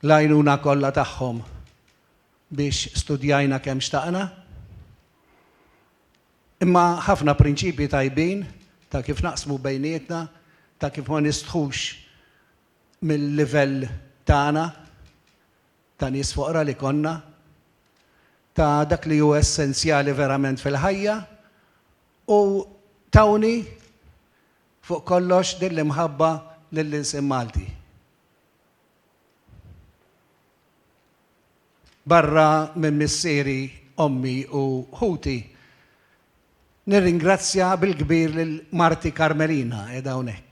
l-għajnuna kollha tagħhom biex studjajna kemm xtaqna, imma ħafna prinċipji tajbin ta' kif naqsmu bejnietna, ta' kif ma nistħux mill-livell tagħna ta' nies foqra li konna, ta' dak li hu essenzjali verament fil-ħajja u tawni fuq kollox din l-imħabba lill-insim Malti. Barra minn missieri ommi u ħuti, nirringrazzja bil-kbir lil Marti Karmelina qiegħda hawnhekk.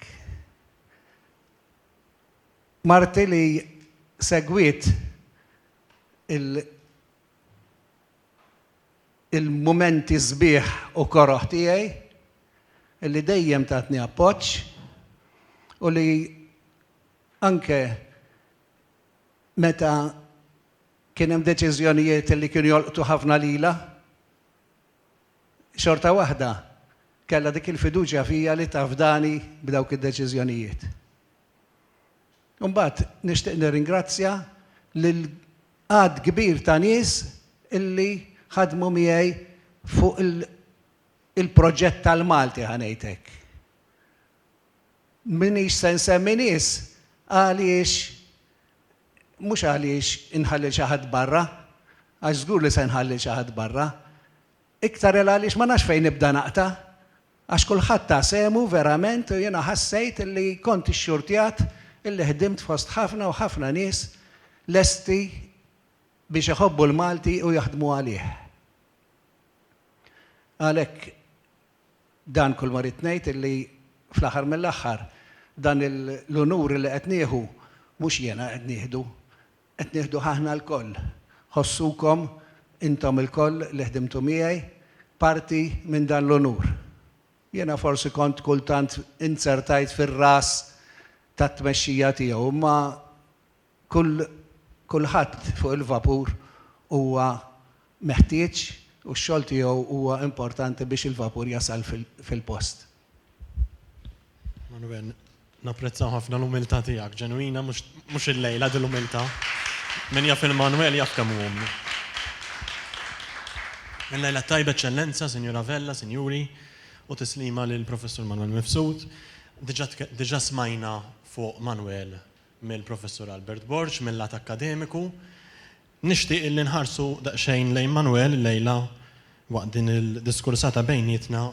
Marti li segwiet il-momenti sbieħ u koroħ tiegħi illi dejjem tatni appoġġ u li anke meta kien hemm deċiżjonijiet li kienu jolqtu ħafna lilha, xorta waħda kellha dik il-fiduċja fija li tafdani b'dawk id-deċiżjonijiet. Imbagħad nixtieq nirringrazzja lil għad kbir ta' nies illi ħadmu miegħi fuq il-proġett tal-Malti ħanejtek. Minix se nsemmi nies għaliex mhux għaliex inħallil xi ħadd barra, għax żgur li se nħallil xi ħadd barra, iktar għaliex ma nafx fejn nibda naqta, għax kulħadd ta' semu verament u jiena ħassejt illi kont ix-xurtjat illi ħdimt fost ħafna u ħafna nies lesti biex iħobbu l-Malti u jaħdmu għalih. Għalhekk dan kull ma rid ngħid illi fl-aħħar mill-aħħar dan l-unur li qed nieħu mhux jiena qed nieħdu aħna l-koll. Ħossukom intom il-koll li ħdimtu miegħi parti minn dan l-onur. Jiena forsi kont kultant insertajt fir-ras tat-tmexxija tiegħu, imma kulħadd fuq il-vapur huwa meħtieġ u x-xogħol tiegħu huwa importanti biex il-vapur jasal fil-post. Manuel, napprezzaw ħafna l-umiltà tiegħek, ġenwina mhux il-lejla dil-umiltà. Min jaf il-Manuel jaf kemm hu. Il-lejla tajba eċċellenza, Sinjura Vella, Sinjuri, u tislima lil Professur Manuel Mifsud. Diġà smajna fuq Manuel mill-Professur Albert Borch, mill-lat akademiku. Nixtieq illi nħarsu daqsxejn lejn Manuel lejla waqt din il-diskursata bejnietna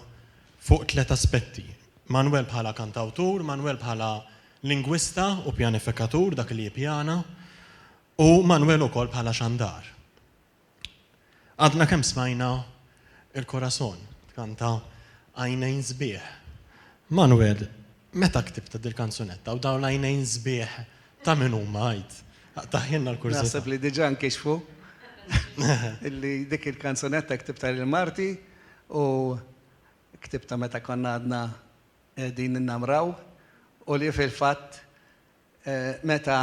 fuq 3 aspetti. Manuel bħala kantawtur, Manuel bħala lingwista u pjanifikatur dak li jippjana, u Manuel ukoll bħala xandar. Għadna kemm smajna il-Korason, kanta Għajnejn Sbieħ. Manuel, meta ktibta dil-kanzunetta u dawn Għajnejn Sbieħ ta' min huma għajt? Taħjenna l-kursita. Naħseb li diġà nkixfu illi dik il-kanzunetta ktibta lil Marti u ktibta meta konna għadna din innamraw u li fil-fatt meta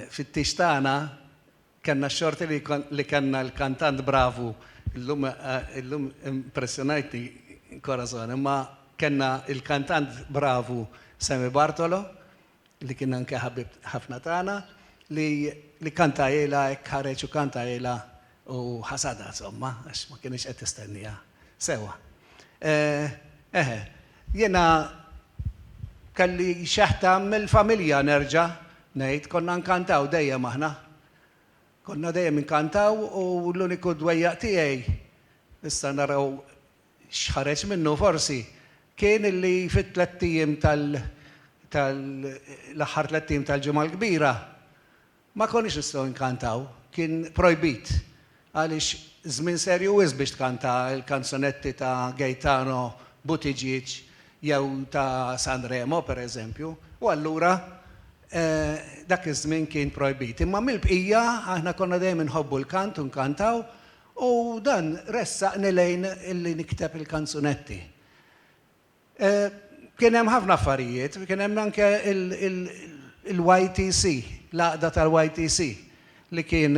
fit-tix tagħna kellna x-xorti li kellna l-kantant bravu illum impressjonajtni Corazon, imma kellna il-kantant bravu Semi Bartolo li kien anke ħabib ħafna tagħna li kanta jela ħareġ u kanta jela u ħasada insomma għax ma kienx qed tistennija. Sewa. Jiena kelli xaħta mill-familja nerġa' ngħid konna nkantaw dejjem aħna. Konna dejjem inkantaw u l-uniku dwejjaq tiegħi issa naraw x'ħareġ minnu forsi kien illi fit-3 ijiem l-aħħar 3 ijiem tal-ġimgħa l-kbira ma konniex nistgħu nkantaw, kien projbit għaliex żmien serju wis biex tkanta l-kanzonetti ta' Gaetano Buttigieg jew ta' Sanremo pereżempju, u allura dak iż-żmien kien projbit. Imma mill-bqija aħna konna dejjem inħobbu l-kant u nkantaw u dan ressaqni lejn illi nikteb il-kanzunetti. Kien hemm ħafna affarijiet, kien hemm anke il-YTC, l-għaqda tal-YTC, li kien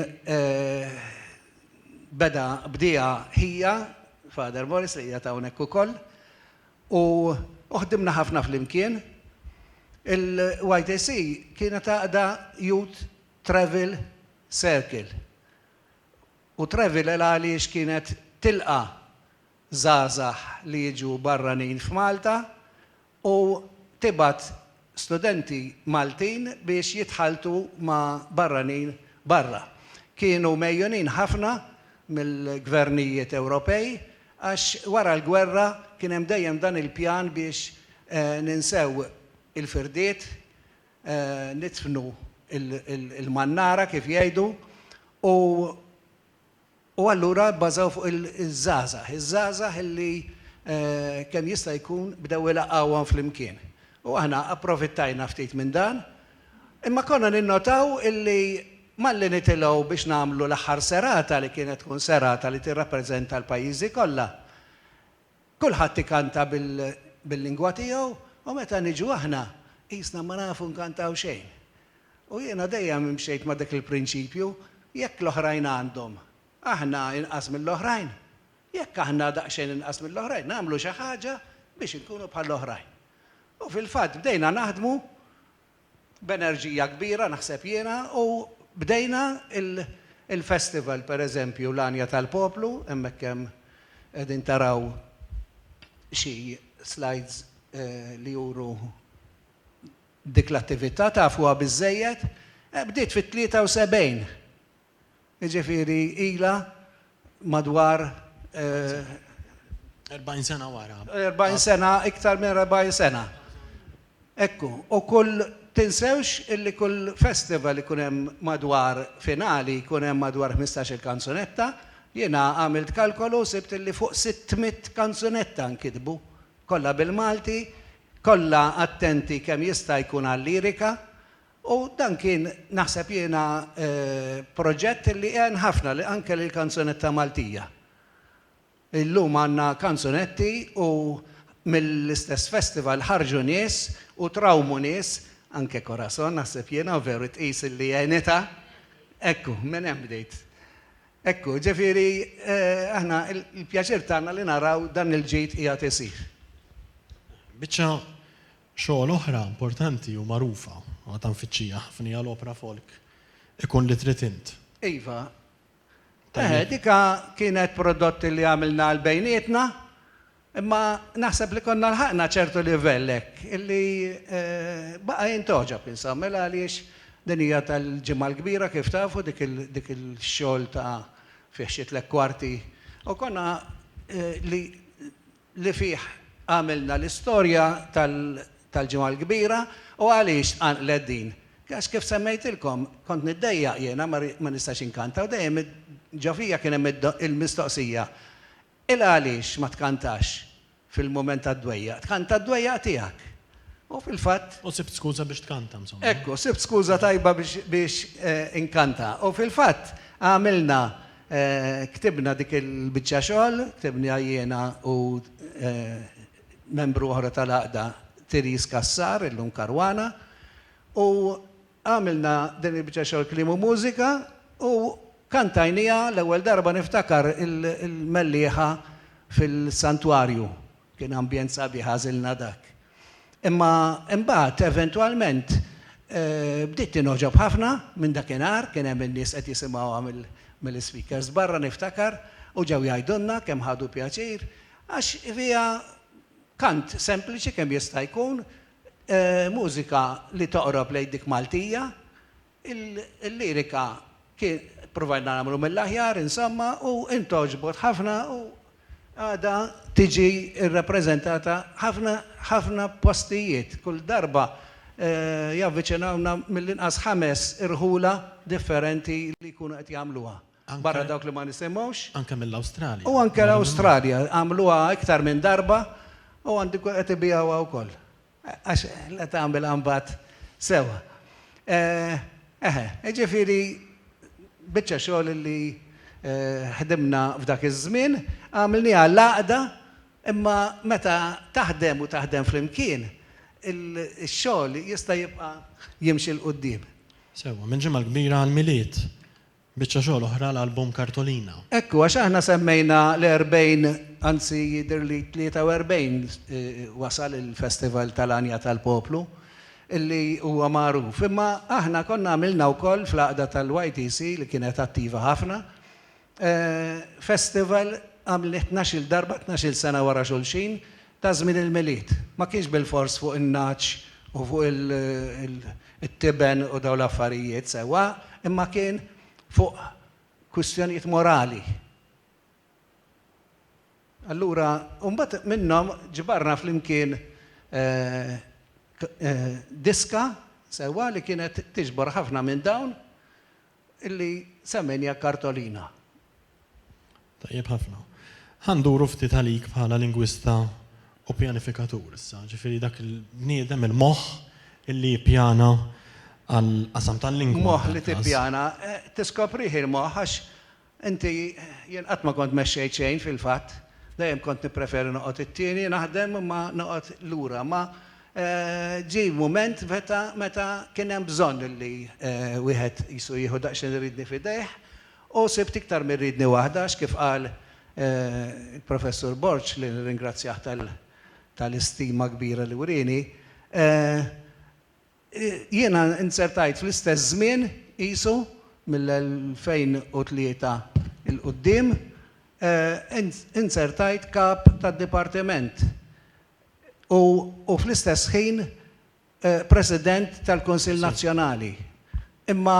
bdija hija, Father Morris li hija ta' hawnhekk ukoll, u ħdimna ħafna flimkien. Il-YTC kienet għaqda Youth Travel Circle. U travel għaliex kienet tilqa żgħażagħ li jiġu barranin f'Malta u tibat studenti Maltin biex jitħaltu ma' barranin barra. Kienu mejjonin ħafna mill-gvernijiet Ewropej għax wara l-gwerra kien hemm dejjem dan il-pjan biex ninsew il-firdiet, nitfnu il-mannara kif jgħidu u allura bbażaw fuq iż-żgħażagħ illi kemm jista' jkun bdew ilaqgħuhom flimkien. U aħna approfittajna ftit minn dan, imma konna ninnotaw illi malli nitilgħu biex nagħmlu l-aħħar serata li kienet tkun serata li tirrappreżenta l-pajjiżi kollha. Kulħadd ikanta bil-lingwa tiegħu u meta niġu aħna qisna ma nafu nkantaw xejn. U jiena dejjem imxejt ma' dak il-prinċipju jekk l-oħrajn għandhom aħna inqas mill-oħrajn. Jekk aħna daqsxejn inqas mill-oħrajn, nagħmlu xi ħaġa biex inkunu bħall-oħrajn. U fil-fatt bdejna naħdmu b'enerġija kbira naħseb jiena u bdejna il-festival pereżempju l-Anja tal-Poplu, hemmhekk hemm qegħdin taraw xi slides li juru dik l-attività tafuha biżżejjed, bdiet fit-73. Jiġifieri ilha madwar 40 sena wara. 40 sena, iktar minn 40 sena. Ekku, u kull tinsewx illi kull festival ikun hemm madwar finali, ikun hemm madwar 15 kanzunetta, jiena għamilt kalkolu sibt illi fuq 600 kanzunetta nkitbu, kollha bil-Malti, kollha attenti kemm jista' jkun għal-lirika, U dan kien naħseb jiena proġett li għen ħafna li anke l-kanzunetta Maltija. Illum għandna kanzunetti u mill-istess festival ħarġu nies u trawmu nies, anke Corazon naħseb jiena u veru tqis li għenita. Ekku, minn hemm bdejt. Ekku, ġifieri aħna il-pjaċir tagħna li naraw dan il-ġid qiegħed isir. Biċċa xogħol oħra importanti u magħrufa għad tanfittxija ħafna l-opera folk ikun li trid int. Iva, dika kienet prodotti li għamilna l-bejnietna, imma naħseb li konna l-ħakna ċertu livellek, illi baqa jintoġab insomma, għaliex din hija tal-ġimgħa l-kbira kif tafu dik il-xogħol ta' fih tlek kwarti. U konna li fih għamilna l-istorja tal-ġimgħa l-kbira u għaliex l-din. Għax kif semmejtilkom, kont niddejjaq jiena ma nistax inkanta u dejjem ġofija kien hemm il-mistoqsija. Għaliex ma tkantax fil-moment tad-dwejja? Tkanta d-dwejja tiegħek. U fil-fatt. U sibt skuża biex tkanta insomma. Ekku, sibt skuża tajba biex inkanta. U fil-fatt għamilna ktibna dik il-biċċa xogħol, ktibna jiena u membru oħra tal-Aqda Tiris Kassar, illum Karwana, u għamilna din il-biċċa xogħol kliem u mużika u kantajnija l-ewwel darba niftakar il-mellieħa fil-santwarju. Kien ambjent sabiħ għażilna dak. Imma imbagħad eventwalment bdiet tinogħġob ħafna minn dakinhar, kien hemm in-nies qed jisimgħuha mill-speakers barra niftakar u ġew jgħidulna kemm ħadu pjaċir għax fiha kant sempliċi kemm jista' jkun, mużika li toqrob lejn dik Maltija, il-lirika kien provajna nagħmlu mill-aħjar insomma u intoġbot ħafna u għada tiġi irrappreżentata ħafna postijiet. Kull darba javviċinawna mill-inqas 5 irħula differenti li jkunu qed jagħmluha. Barra dawk li ma nisimgħux. Anke mill-Awstralja. U anke l-Awstralja għamluha iktar minn darba u għandi qed ibijawha wkoll. Għax la tagħmel mbagħad sewa. Ġifieri biċċa xogħol li ħdimna f'dak iż-żmien, għamilniha l-għaqda, imma meta taħdem u taħdem flimkien, il-xogħol jista' jibqa' jimxi l-qudiem. Sewa, minn ġimgħa kbira għal-miliet, biċċa xogħol oħra l-album Kartolina. Ekku, għax aħna semmejna l-40, anzi jidhirli 43 wasal il-Festival tal-Anja tal-Poplu, illi huwa magħruf. Imma aħna konna għamilna wkoll fl-għaqda tal-YTC li kienet attiva ħafna. Festival għamli 12 darba, 12 sena wara xulxin, ta' żmien il-miliet. Ma kienx bil-fors fuq in-naċ u fuq il-tiben u daw l-affarijiet sewa, imma kien fuq kwistjonijiet morali. Allura, mbagħad minnhom ġbarna flimkien diska sewa li kienet tiġbor ħafna minn dawn illi semmejnija Kartolina. Tajjeb ħafna. Ħanduru ftit għalik bħala lingwista u pjanifikatur issa, ġifieri dak il-bniedem il-moħħ illi jippjana għal-qasam tal-lingwa. Moħħ li tippjana, tiskopriħ il-moħħ għax inti jien qatt ma kont mexxejt xejn fil-fatt, dejjem kont nippreferi noqgħod it-tieni naħdem ma noqgħod lura, ma ġi mument meta kien hemm bżonn li wieħed jisu jieħu daqsxejn iridni fidejh u sibt iktar minn ridni waħda kif qal il-Professur Borċ li nirringrazzjah tal-istima kbira li urini. Jiena insertajt fl-istess żmien qisu mill-2003 il-qudiem insertajt kap tad-dipartiment u fl-istess ħin President tal-Kunsill Nazzjonali. Imma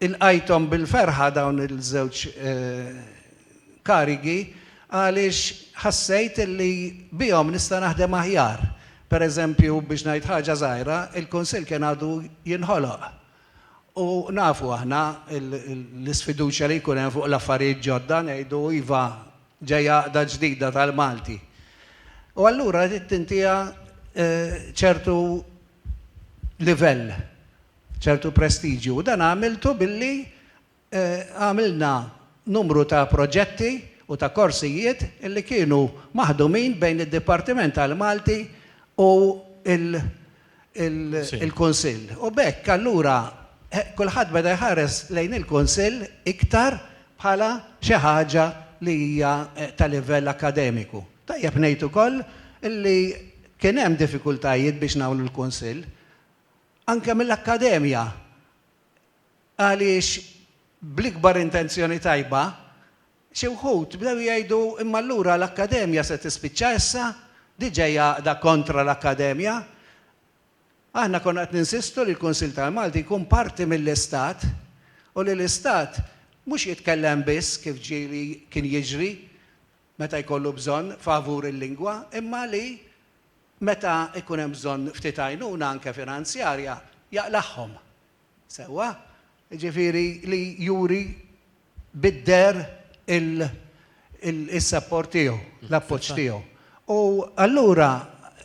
il-qajtom bil-ferħa dawn il-żewġ karigi għaliex ħassejt li bihom nista' naħdem aħjar. Per eżempju, biex ngħid ħaġa żgħira, il-Kunsill kien għadu jinħoloq. U nafu aħna l-isfiduċja li jkun hemm fuq l-affarijiet ġodda ngħidu iva ġejja għaqda ġdida tal-Malti. U allura tintija ċertu livell ċertu prestiġju. U dan għamiltu billi għamilna numru ta' proġetti u ta' korsijiet illi kienu maħdumin bejn id-Dipartiment tal-Malti u il-Konsill. U bekk allura kulħadd beda jħares lejn il-Konsill iktar bħala xi ħaġa li hija ta' livell akademiku. Tajjeb ngħid ukoll illi kien hemm diffikultajiet biex nagħmlu l-Kunsill anke mill-akkademja għaliex bl-ikbar intenzjoni tajba xi wħud bdew jgħidu imma allura l-akkademja se tispiċċa issa diġà jaqda kontra l-akkademja. Aħna konna qed ninsistu li l-Kunsill tal-Malti jkun parti mill-Istat u li l-Istat mhux jitkellem biss kif ġieli kien jiġri meta jkollu bżonn favur il-lingwa, imma li meta ikun hemm bżonn ftit għajnuna anke finanzjarja jaqlaħħom. Sewwa, ġifieri li juri bidder il-support tiegħu, l-appoġġ tiegħu. U allura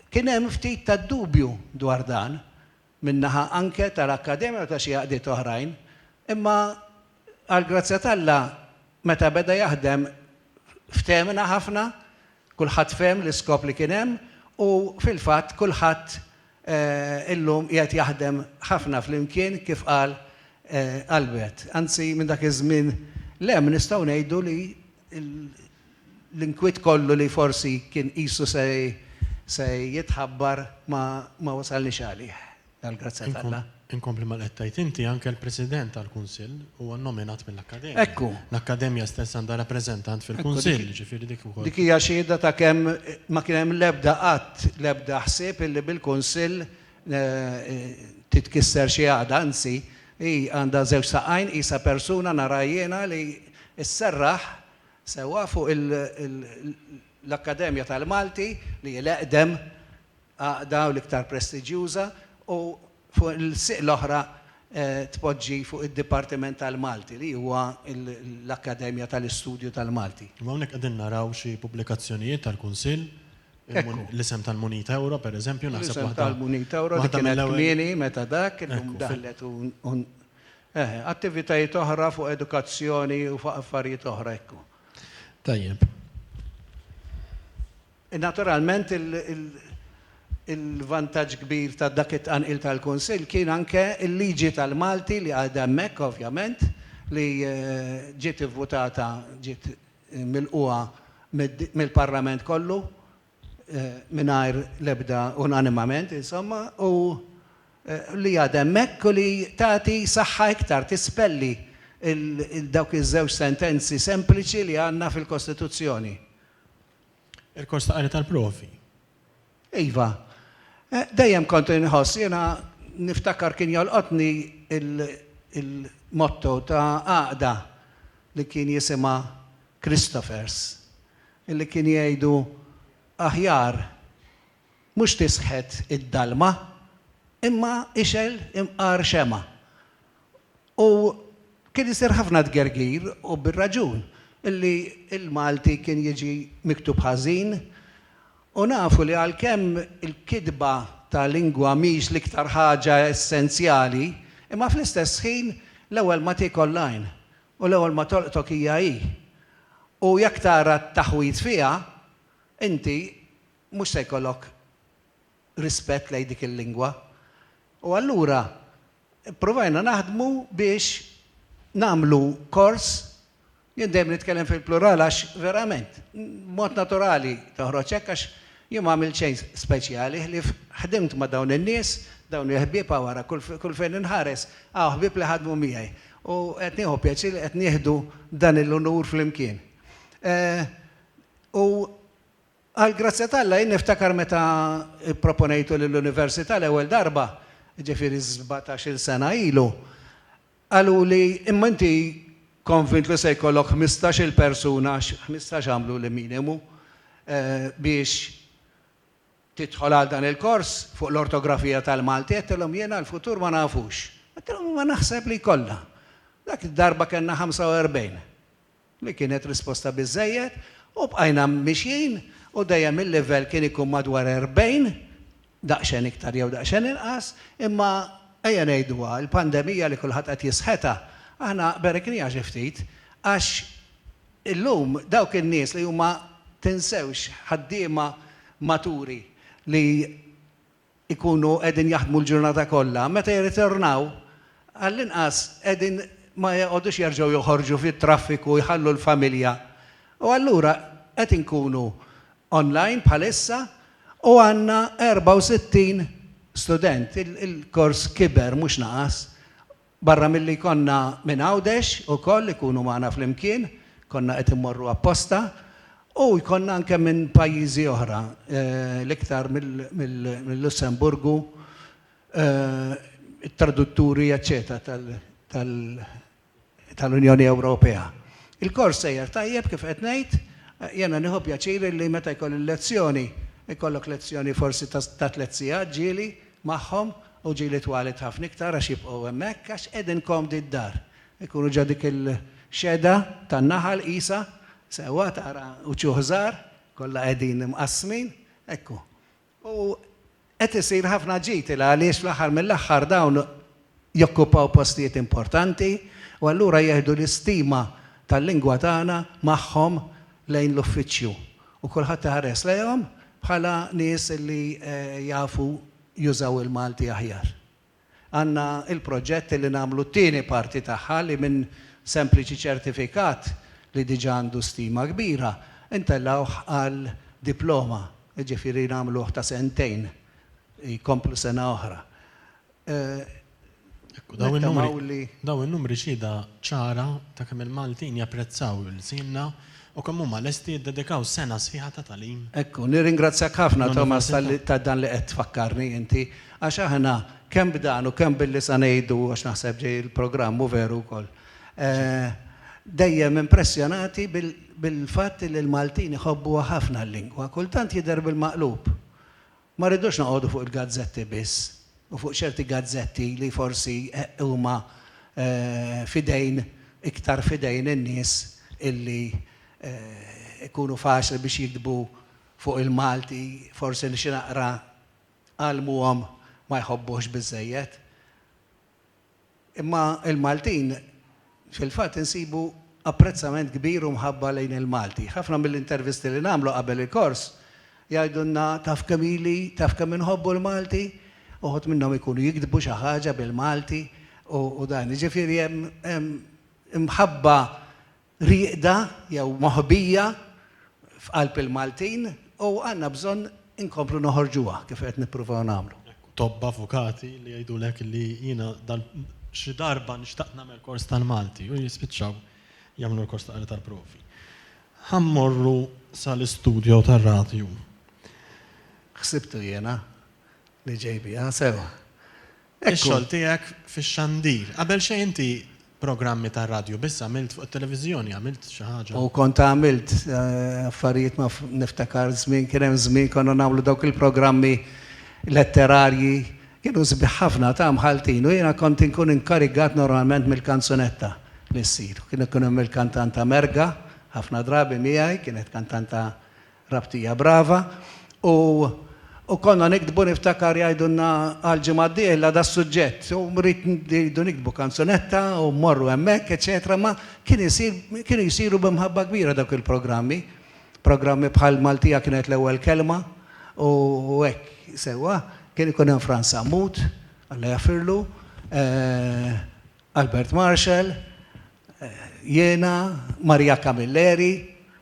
kien hemm ftit ta' dubju dwar dan minnaħa anke tal-Akkademja ta' xi għaqdiet oħrajn, imma għall-grazzja t'Alla meta beda jaħdem ftemna ħafna, kulħadd fem l-iskop li kien hemm u fil-fatt kulħadd illum qiegħed jaħdem ħafna flimkien kif qal Albert. Anzi minn dak iż-żmien lem nistgħu ngħidu li l-inkwiet kollu li forsi kien qisu se jitħabbar ma wasalniex għalih. Għall-grazzja t'Alla. Inkompli mal-qed tajt inti anke l-President tal-Kunsill huwa nominat mill-Akkademja. Ekku. L-Akkademja stess għandha rappreżentant fil-Kunsill, ġifieri dik ukoll. Dik hija xhieda ta' kemm ma kien hemm l-ebda qatt, l-ebda ħsieb illi bil-Kunsill titkisser xi għada, anzi hi għandha żewġ saqajn qisha persuna nara jiena li sserraħ sewwa fuq l-Akkademja tal-Malti li l-eqdem għaqda u l-iktar prestiġjuża u fuq il-siq l-oħra tpoġġi fuq id-Dipartiment tal-Malti li huwa l-Akkademja tal-Istudju tal-Malti. Hawnhekk qegħdin naraw xi pubblikazzjonijiet tal-Kunsill, l-isem tal-Munita Ewro pereżempju naħseb L-isem tal-Munita Ewro li kienet kmieni meta dak illum daħlet attivitajiet oħra fuq edukazzjoni u fuq affarijiet oħra ekku. Tajjeb. Naturalment il-vantaġġ kbir ta' dak it-tqanqil tal-Kunsill kien anke il-liġi tal-Malti li għadha hemmhekk ovvjament li ġiet ivvutata ġiet milquha mill-Parlament kollu mingħajr l-ebda unanimament insomma u li għadha hemmhekk u li tagħti saħħa iktar tispelli dawk iż-żewġ sentenzi sempliċi li għandna fil-Kostituzzjoni. Il-kors ta' qari tal-profi. Iva, dejjem kont inħoss, jiena niftakar kien jolqotni il-motto ta' għaqda li kien jisimha Christophers, illi kien jgħidu aħjar mhux tisħet id-dalma, imma ixel imqar xema. U kien isir ħafna tgergir u bir-raġun illi il-Malti kien jiġi miktub ħażin u nafu li għalkemm il-kidba ta' lingwa mhix l-iktar ħaġa essenzjali, imma fl-istess ħin l-ewwel ma tik online u l-ewwel ma tolqtok hija hi. U jekk tara t-taħwit fiha, inti mhux se jkollok rispett lejn dik il-lingwa. U allura provajna naħdmu biex nagħmlu kors, jien dejjem nitkellem fil-plural għax verament, mod naturali toħroġ hekk għax jien ma għamilt xejn speċjali li ħdimt ma' dawn in-nies, dawn il-ħbieb wara kull fejn inħares, ħbieb li ħadmu miegħi. U qed nieħu pjaċir qed nieħdu dan l-unur flimkien. U għall-grazzja t'Alla jien niftakar meta proponejtu lill-Università l-ewwel darba, ġifieri 17-il sena ilu, qalu li imma inti konvint li se jkollok 15-il persuna, 15 għamlu li minimu biex tidħol għal dan il-kors fuq l-ortografija tal-Malti, għettilhom jiena l-futur ma nafux. Għettilhom ma naħseb li kollha. Dak id-darba kellna 45 li kienet risposta biżżejjed u bqajna mixjin u dejjem il-livell kien ikun madwar 40, daqsxejn iktar jew daqsxejn inqas, imma ejja ngħiduha, il-pandemija li kulħadd qed jisħeta, aħna bereknija xi ftit għax illum dawk in-nies li huma tinsewx ħaddiema maturi li ikunu qegħdin jaħdmu l-ġurnata kollha, meta jirritornaw għall-inqas qegħdin ma jqogħdux jerġgħu joħorġu fit-traffiku jħallu l-familja. U allura qed inkunu online bħalissa u għandna 64 student, il-kors kiber mhux naqas, barra milli konna minn Għawdex ukoll ikunu magħna flimkien, konna qed immorru apposta, u jkollna anke minn pajjiżi oħra, l-iktar mill-Lussemburgu, it-tradutturi, eċċetera, tal-Unjoni Ewropea. Il-kors sejjer tajjeb kif qed ngħid, jiena nieħu pjaċir li meta jkoll il-lezzjoni, ikollok lezzjoni forsi ta' 3 sigħat ġieli magħhom u ġieli twalet ħafna iktar għax jibqgħu hemmhekk għax qegħdin komdi d-dar. Ikunu ġa dik il-xeda tan-naħal qisha sewwa tara u ċuħżar kollha qegħdin imqasmin, ekku. U qed isir ħafna ġiti għaliex fl-aħħar mill-aħħar dawn jokkupaw postijiet importanti u allura jieħdu l-istima tal-lingwa tagħna magħhom lejn l-uffiċċju. U kulħadd iħares lejhom bħala nies li jafu jużaw il-Malti aħjar. Għandna il-proġett li nagħmlu t-tieni parti tagħha li minn sempliċi ċertifikat li diġà għandu stima kbira intellawh għal diploma, ġifieri nagħmluh ta' sentejn, jkomplu sena oħra. Daw il-numri xhieda ċara ta' kemm il-Maltin japprezzaw il-sinna u kemm huma lesti jiddedikaw sena sħiħa ta' tagħlim. Ekku, nirringrazzjak ħafna Thomas ta' dan li qed tfakkarni inti għax aħna kemm b'dan u kemm billi sa ngħidu għax naħseb ġej il-programm u veru wkoll. Dejjem impressjonati bil-fatt li l-Maltin iħobbuha ħafna l-lingwa, kultant jidher bil-maqlub. Ma rridux noqogħdu fuq il-gazzetti biss u fuq ċerti gazzetti li forsi huma fidejn iktar fidejn in-nies illi ikunu faċli biex jikdbu fuq il-Malti, forsi li xi naqra għalmuhom ma jħobbux biżżejjed. Imma il-Maltin fil-fatt insibu apprezzament kbir u mħabba lejn il-Malti. Ħafna mill-intervisti li nagħmlu qabel il-kors jgħidulna taf kemm ili, taf kemm inħobbu l-Malti, uħud minnhom ikunu jikdbu xi ħaġa bil-Malti u dan. Ġifieri hemm imħabba riqda jew moħbija f'qalb il-Maltin u għandna bżonn inkomplu noħorġuha kif qed nippruvaw nagħmlu. Tobba avukati li jgħidulek li jiena xi darba nixtaq nagħmel kors tal-Malti u jispiċċaw jagħmlu l-kors tal-profi. Ħammorru sal-istudju tar-radju. Ħsibtu jiena li ġejbiha sewa. Ix-xogħol tiegħek fix-xandir. Qabel xejn inti programmi tar-radju biss għamilt fuq it-televiżjoni, għamilt xi ħaġa. U kont għamilt affarijiet ma niftakar żmien kien hemm żmien konna nagħmlu dawk il-programmi letterarji kienu sbieħ ħafna ta' mħaltin u jiena kont inkun inkarigat normalment mill-kanzunetta li ssir. Kien ikun hemm il-kantanta Merga, ħafna drabi miegħi, kienet kantanta rabtija brava u konna nikdbu niftakar jgħidulna għal-ġimgħa d-dieħla da suġġett u mrid nridu nikdbu kanzunetta u mmorru hemmhekk, eċetera, ma kienu jsiru b'imħabba kbira dawk il-programmi. Programmi bħal Maltija kienet l-ewwel kelma u hekk sewwa. Kien ikun hemm Franza Mut, Alla jafirlu, Albert Marshall, jiena, Maria Camilleri,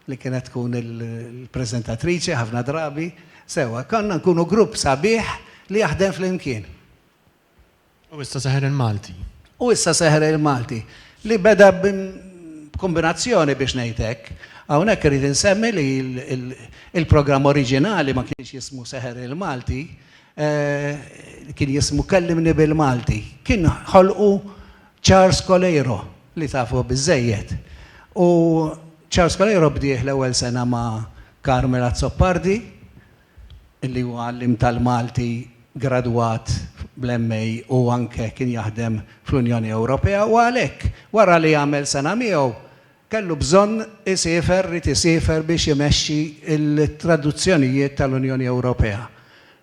li kienet tkun il-preżentatriċi ħafna drabi, sewa, konna nkunu grupp sabiħ li jaħdem fl-imkien. U issa seħer il-Malti. U issa seħer il-Malti, li beda b'kombinazzjoni biex ngħidlek. Hawnhekk irid insemmi li il-programm oriġinali ma kienx jismu Seħer il-Malti, kien jismu Kellimni bil-Malti. Kien ħolqu Charles Colero li tafu biżejjed. U Charles Colero bdieħ l-ewwel sena ma' Carmela Zoppardi, illi huwa għallim tal-Malti gradwat bl-MA u anke kien jaħdem fl-Unjoni Ewropea u għalhekk wara li jagħmel sena miegħu kellu bżonn rid isifer biex jimexxi l-traduzzjonijiet tal-Unjoni Ewropea.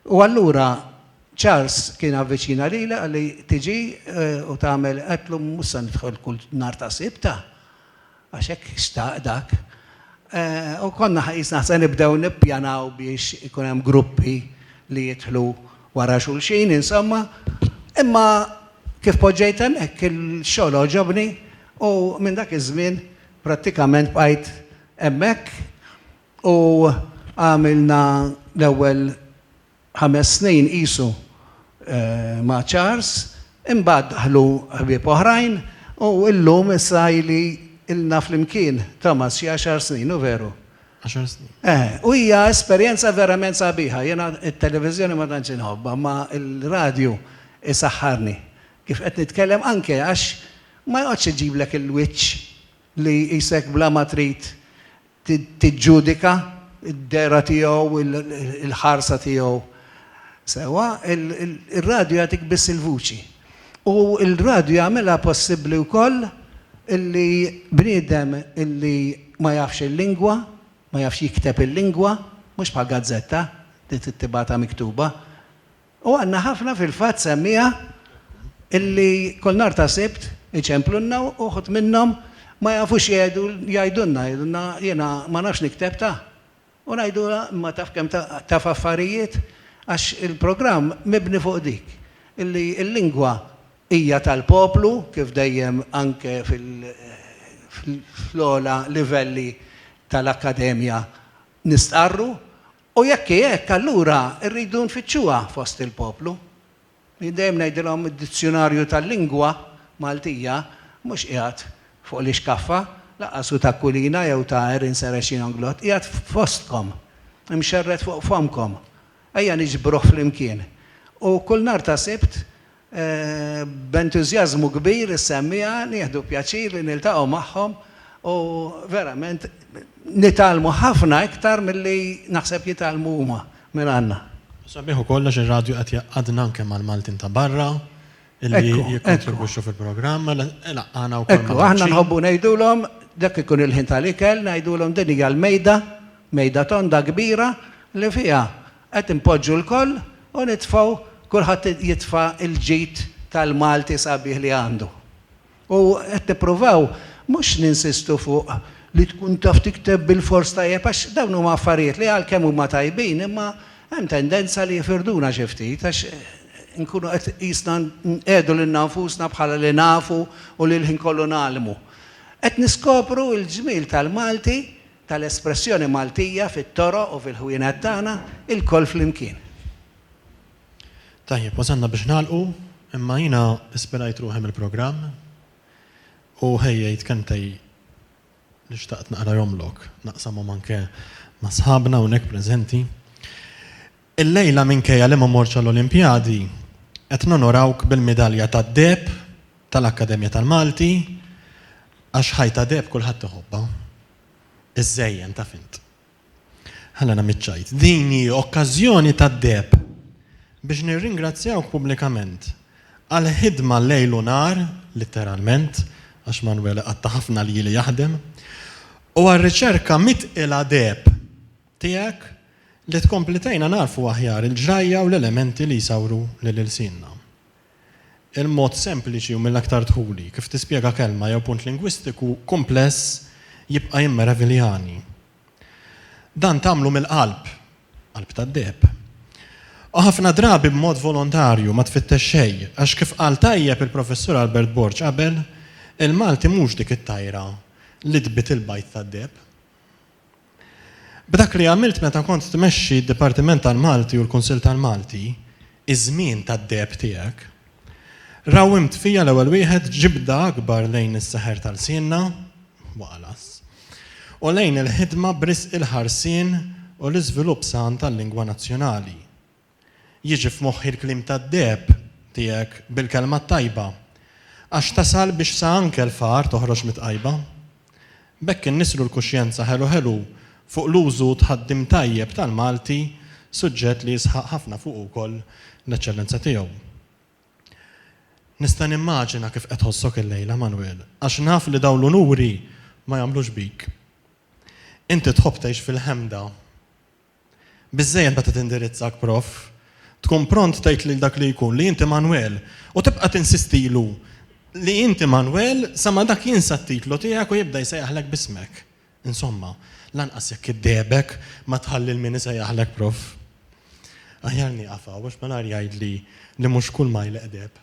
U allura Charles kien avviċina lila għalli tiġi u tagħmel qatlu mussa nidħol kull nar ta' sibta. Għaxek xtaq dak. U konna ħajisna se nibdew nippjanaw biex ikun hemm gruppi li jidħlu wara xulxin, insomma. Imma kif poġġejt hemmhekk il-xogħol oġobni u minn dak iż-żmien prattikament bqajt hemmhekk u għamilna l-ewwel 5 snin qisu ma' Charles, imbagħad daħlu ħbieb oħrajn u llum issa li ilna flimkien Thomas xi 10 snin, u veru. 10 snin. U hija esperjenza verament sabiħa. Jiena it-televiżjoni ma tantx inħobba, ma l-radju isaħħarni. Kif qed nitkellem anke għax ma jqgħodx iġiblek il-wiċċ li jsek bla ma trid tiġġudika id-dera tiegħu, il-ħarsa tiegħu. Sewa, il-radju jagħtik biss il-vuċi. U il-radju jagħmilha possibbli wkoll illi bniedem illi ma jafx il-lingwa, ma jafx jikteb il-lingwa, mhux bħal gazzetta li tittibata miktuba. U għandna ħafna fil-fatt semmija illi kull nar ta' sibt iċemplunna uħud minnhom ma jafux jgħidulna jiena ma nafx nikteb ta'. U ngħidula ma taf kemm taf affarijiet għax il-programm mibni fuq dik. Illi il-lingwa hija tal-poplu, kif dejjem anke fl-ola livelli tal-akkademja nistqarru, u jekk hekk allura rridu nfittxuha fost il-poplu. Dejjem ngħidilhom id-dizzjonarju tal-lingwa Maltija mhux qiegħed fuq l-ixkaffa, laqasu ta' kulina jew ta' Erin Serexin Anglot, qiegħed fostkom, imxerret fuq fomkom. Ejja niġbruh flimkien. U kull nar ta' sibt b'entużjażmu kbir issemmija, nieħdu pjaċir li niltaqgħu magħhom u verament nitalmu ħafna iktar milli naħseb jitalmu huma minn għandna. Sabiħu kollha ir-radju qed jaqgħadna anke mal-Maltin ta' barra illi jikkontribwixxu fil-programm, għana wkoll. Ekku, aħna nħobbu ngħidulhom dak ikun il-ħin tal-ikel, ngħidulhom din hija l-mejda, mejda tonda kbira li fiha qed impoġġu l-koll u nitfgħu kulħadd jitfa' il-ġid tal-Malti sabiħ li għandu. U qed nippruvaw mhux ninsistu fuq li tkun taf tikteb bil-fors tajjeb għax dawn huma affarijiet li għalkemm huma tajbin imma hemm tendenza li jifirduna xi ftit għax nkunu qed qisna nqiegħdu lil nfusna bħala li nafu u li l-ħin kollu nagħlmu. Qed niskopru l-ġmiel tal-Malti tal-espressjoni Maltija fit-toroq u fil-ħwienet tagħna il-koll flimkien. Tajjeb, wasanna biex nagħlqu, imma jiena ispirajt ruħi mill-programm u ħejjejt kentej li xtaqt naqra jomlok, naqsamhom anke ma' sħabna hawnhekk preżenti. Il-lejla minkejja li ma morx għall-Olimpjadi qed nonorawk bil-medalja tad-deb tal-Akkademja tal-Malti għax ħajta deb kulħadd iħobba. Iż-żejjen ta' fint. Ħallana miċċajt. Dini okkażjoni tad-deb biex nirringrazzjawk pubblikament għal ħidma lejl u nar, letteralment, għax Manuel qatta ħafna li jaħdem, u għal riċerka mitqila deb tiegħek li tkomplitejna narfu aħjar il-ġrajja u l-elementi li jsawru lil-ilsinna. Il-mod sempliċi u mill-aktar tħuli kif tispjega kelma jew punt lingwistiku kompless jibqa' jimma Reviljani. Dan tagħmlu mill-qalb, qalb tad-deb. U ħafna drabi b'mod volontarju ma tfittex xejn għax kif qal tajjeb il-professur Albert Borg qabel, il-Malti mhux dik it-tajra li tbit il-bajt tad-deb. B'dak li għamilt meta kont tmexxi d-Dipartiment tal-Malti u l-Kunsill tal-Malti, iż-żmien tad-deb tiegħek, rawimt fija l-ewwel wieħed ġibda akbar lejn is-seħer tal-Sienna, waqlas, u lejn il-ħidma b'risq il-ħarsien u l-iżvilupp san tal-lingwa nazzjonali. Jiġi f'moħħi l-klim tad-deb tiegħek bil-kelma tajba, għax tasal biex sa anke l-far toħroġ mitqajba. Bekk innisru l-kuxjenza ħelu fuq l-użu tħaddim tajjeb tal-Malti, suġġett li jisħaq ħafna fuq ukoll l-eċċellenza tiegħu. Nista' nimmaġina kif qed ħossok il-lejla, Manuel, għax naf li dawn l-unuri ma jagħmlux bik. Inti tħobb tgħix fil-ħemda. Biżżejjed meta tindirizzak prof, tkun pront tgħid lil dak li jkun li inti Manwel u tibqa' tinsistilu li inti Manwel sa ma dak jinsa t-titlu tiegħek u jibda jsejjaħlek bismek. Insomma, lanqas jekk iddebek ma tħalli l-min isejjaħlek prof. Aħjar nieqafaw biex ma nar jgħidli li mhux kull ma jleqdeb.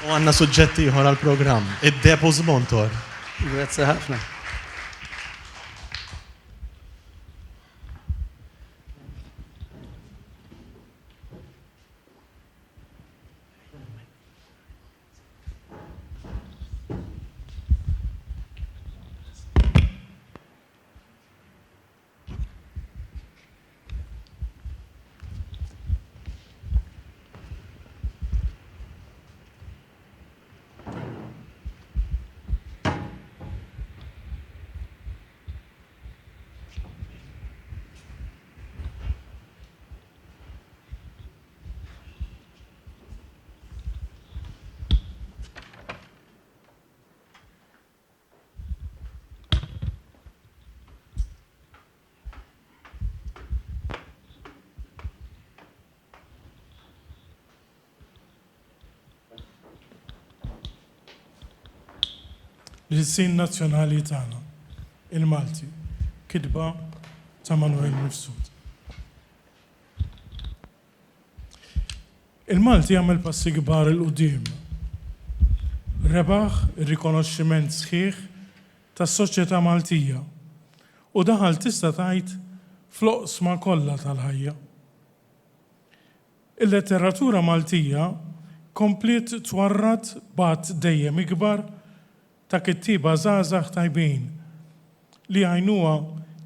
U għandna suġġett ieħor għall-programm, id-deb u żmontor. Grazzi ħafna. L-sin nazzjonali tagħna, il-Malti, kitba ta' Manuel Mifsud. Il-Malti għamel passi kbar il-qudiem. Rebaħ ir-rikonoxximent sħiħ tas-soċjetà Maltija u daħal tista' tgħid fl-oqsma kollha tal-ħajja. Il-letteratura Maltija komplet twarrad b'għadd dejjem ikbar ta' kittiba żgħażagħ tajbin li għajnuha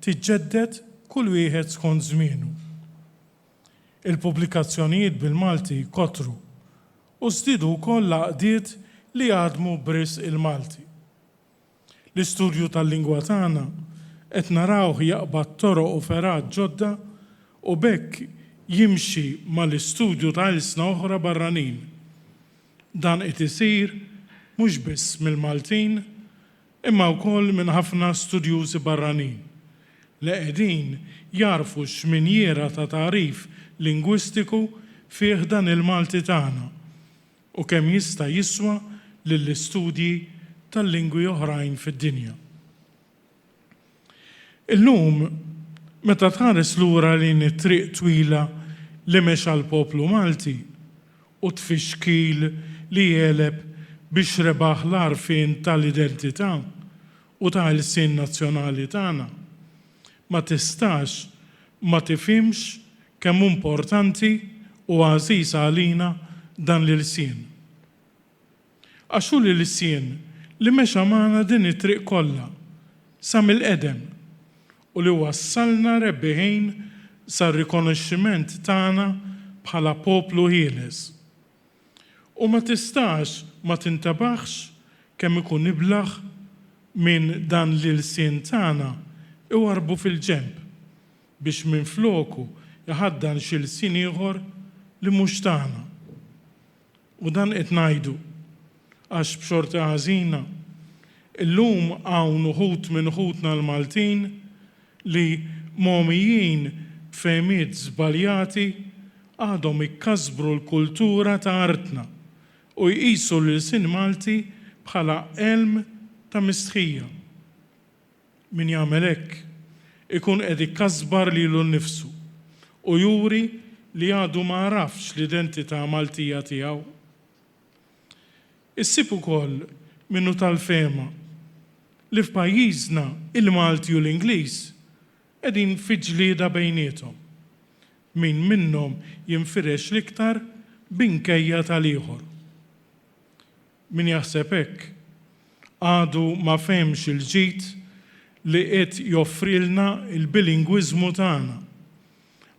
tiġġedded kull wieħed skont żmienu. Il-pubblikazzjonijiet bil-Malti kotru u żdiedu wkoll għaqdiet li jaħdmu b'risq il-Malti. L-istudju tal-lingwa tagħna qed narawh jaqbad toroq u ferat ġodda u bekk jimxi mal-istudju ta' ilsna oħra barranin. Dan qed isir mhux biss mill-Maltin, imma wkoll minn ħafna studjużi barranin li qegħdin jarfu x'minjera ta' tarif lingwistiku fih dan il-Malti tagħna u kemm jista' jiswa lill-istudji tal-lingwi oħrajn fid-dinja. Illum, meta tħares lura lejn it-triq twila li mexa l-poplu Malti u tfixkil li jeleb biex rebaħ l-għarfien tal-identità u tal-sin nazzjonali tagħna, ma tistax ma tifhimx kemm importanti u għażiż għalina dan l-sien. Għax hu l-sien li mexa magħna din it-triq kollha sa mill-qedem u li wassalna rebbieħin sar-rikonoxximent tagħna bħala poplu ħieles. U ma tistax ma tintabaħx kemm ikun niblaħ minn dan l-sien tagħna iwarbu fil-ġenb biex minn floku jaħaddan xi lsien ieħor li mhux tagħna. U dan qed ngħidu għax b'xorta ħażina illum hawn uħud minn uħudna l-Maltin li mogħmijin fehmiet żbaljati għadhom ikkasbru l-kultura ta' artna u jqisu l-sin Malti bħala elm ta' mistħija. Min jagħmel hekk ikun qed ikkasbar lilu nnifsu u juri li għadu ma jafx l-identità Maltija tiegħu. Issib ukoll minnu tal-fema li f'pajjiżna il-Malti u l-Ingliż qegħdin fi ġlieda bejniethom. Min minnhom jinfirex l-iktar binkejja tal-ieħor. Min jaħseb hekk għadu ma fehmx il-ġid li qed joffrilna il-bilingwiżmu tagħna.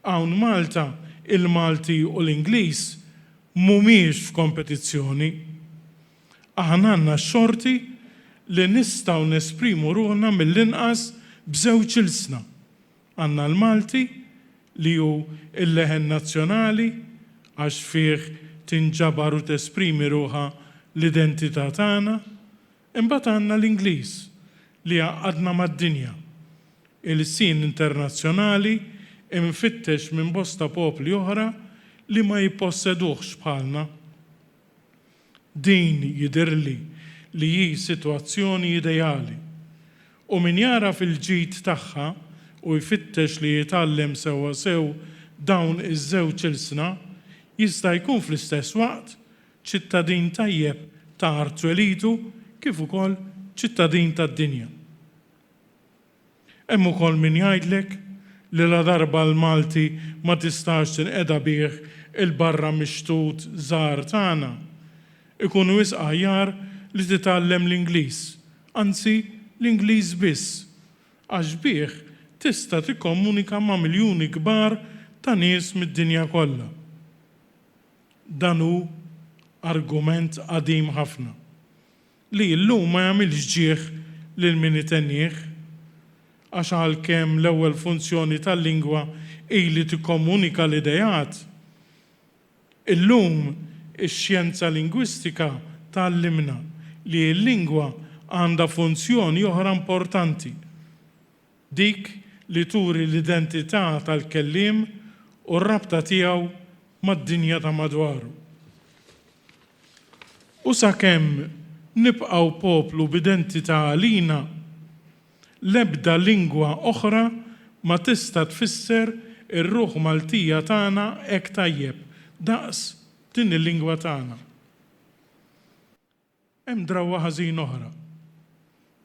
Hawn Malta, il-Malti u l-Ingliż mhumiex f'kompetizzjoni. Aħna għandna xorti li nistgħu nesprimu ruħna mill-inqas b'żewġ ilsna. Għandna l-Malti li hu il-leħen nazzjonali għax fih tinġabar u tesprimi ruħha l-identità tagħna, imbagħad għandna l-Ingliż li għaqadna mad-dinja, il-sin internazzjonali imfittex minn bosta popli oħra li ma jipposseduhx bħalna. Din jidirli li hi sitwazzjoni ideali u min jara fil-ġid tagħha u jfittex li jitgħallem sewwa sew dawn iż-żewġ ilsna jista' jkun fl-istess waqt ċittadin tajjeb ta' Art Welidu kif ukoll ċittadin tad-dinja. Hemm ukoll min jgħidlek li la darba l-Malti ma tistax tinqeda bih il-barra mixtut żgħar tagħna. Ikun wisq aħjar li titgħallem l-Ingliż, anzi l-Ingliż biss, għax bih tista' tikkomunika ma' miljuni kbar ta' nies mid-dinja kollha. Dan hu argument qadim ħafna li llum ma jagħmilx ġieħ lil min itennieh għax għalkemm l-ewwel funzjoni tal-lingwa ili tikkomunika l-idejat. Illum ix-xjenza lingwistika tallimna li l-lingwa għandha funzjoni oħra importanti, dik li turi l-identità tal-kelliem u r-rabta tiegħu mad-dinja ta' madwaru. U sakemm nibqgħu poplu b'identità għalina, l-ebda lingwa oħra ma tista' tfisser ir-ruħ Maltija tagħna hekk tajjeb daqs din il-lingwa tagħna. Hemm drawwa ħażin oħra.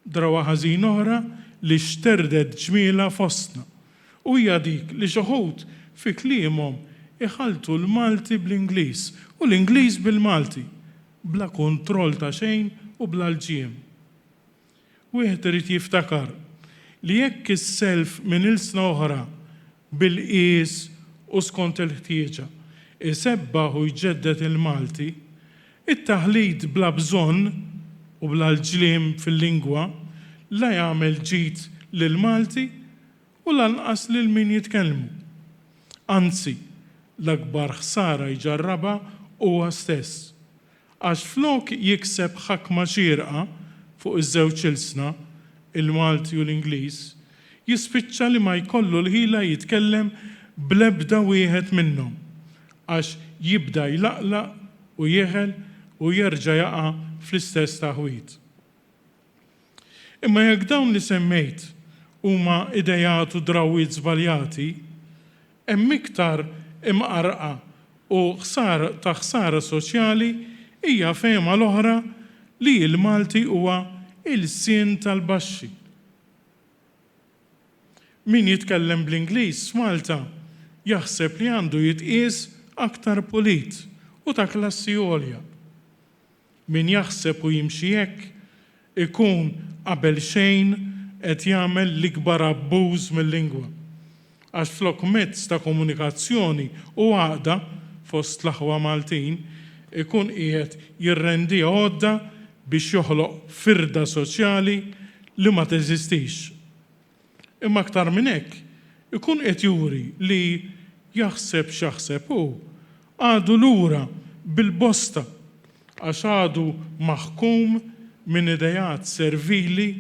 Drawwa ħażin oħra li xterdet ġmiela fostna u hija dik li xi wħud fi kliemhom iħaltu l-Malti bl-Ingliż u l-Ingliż bil-Malti bla kontroll ta' xejn u bla l-ġiem. Wieħed irid jiftakar li jekk is-self minn ilsna oħra bil-qies u skont il-ħtieġa isebbaħ u jġeddet il-Malti, it-taħlid bla bżonn u bla l-ġliem fil-lingwa la jagħmel ġid lil-Malti u lanqas lil min jitkellmu. Anzi, l-akbar ħsara jġarraba huwa stess. Għax flok jikseb ħakma xierqa fuq iż-żewġ ilsna, il-Malti u l-Ingliż, jispiċċa li ma jkollu l-ħila jitkellem bl-ebda wieħed minnhom għax jibda jlaqlaq u jeħel u jerġa' jaqa' fl-istess taħwit. Imma jekk dawn li semmejt huma idejat u drawwiet żbaljati, hemm iktar imqarqa u ħsara soċjali hija fehma l-oħra li l-Malti huwa il-sien tal-baxxi. Min jitkellem bl-Ingliż f'Malta jaħseb li għandu jitqies aktar pulit u ta' klassi għolja. Min jaħseb u jimxi hekk ikun qabel xejn qed jagħmel l-ikbar abbuż mill-lingwa. Għax flok mezz ta' komunikazzjoni u għaqda fost l-aħwa Maltin ikun qiegħed jirrendi għodda biex joħloq firda soċjali li ma teżistix. Imma aktar minn hekk ikun qed juri li jaħseb x'jaħseb hu għadu lura bil-bosta għax għadu maħkum minn idejat servili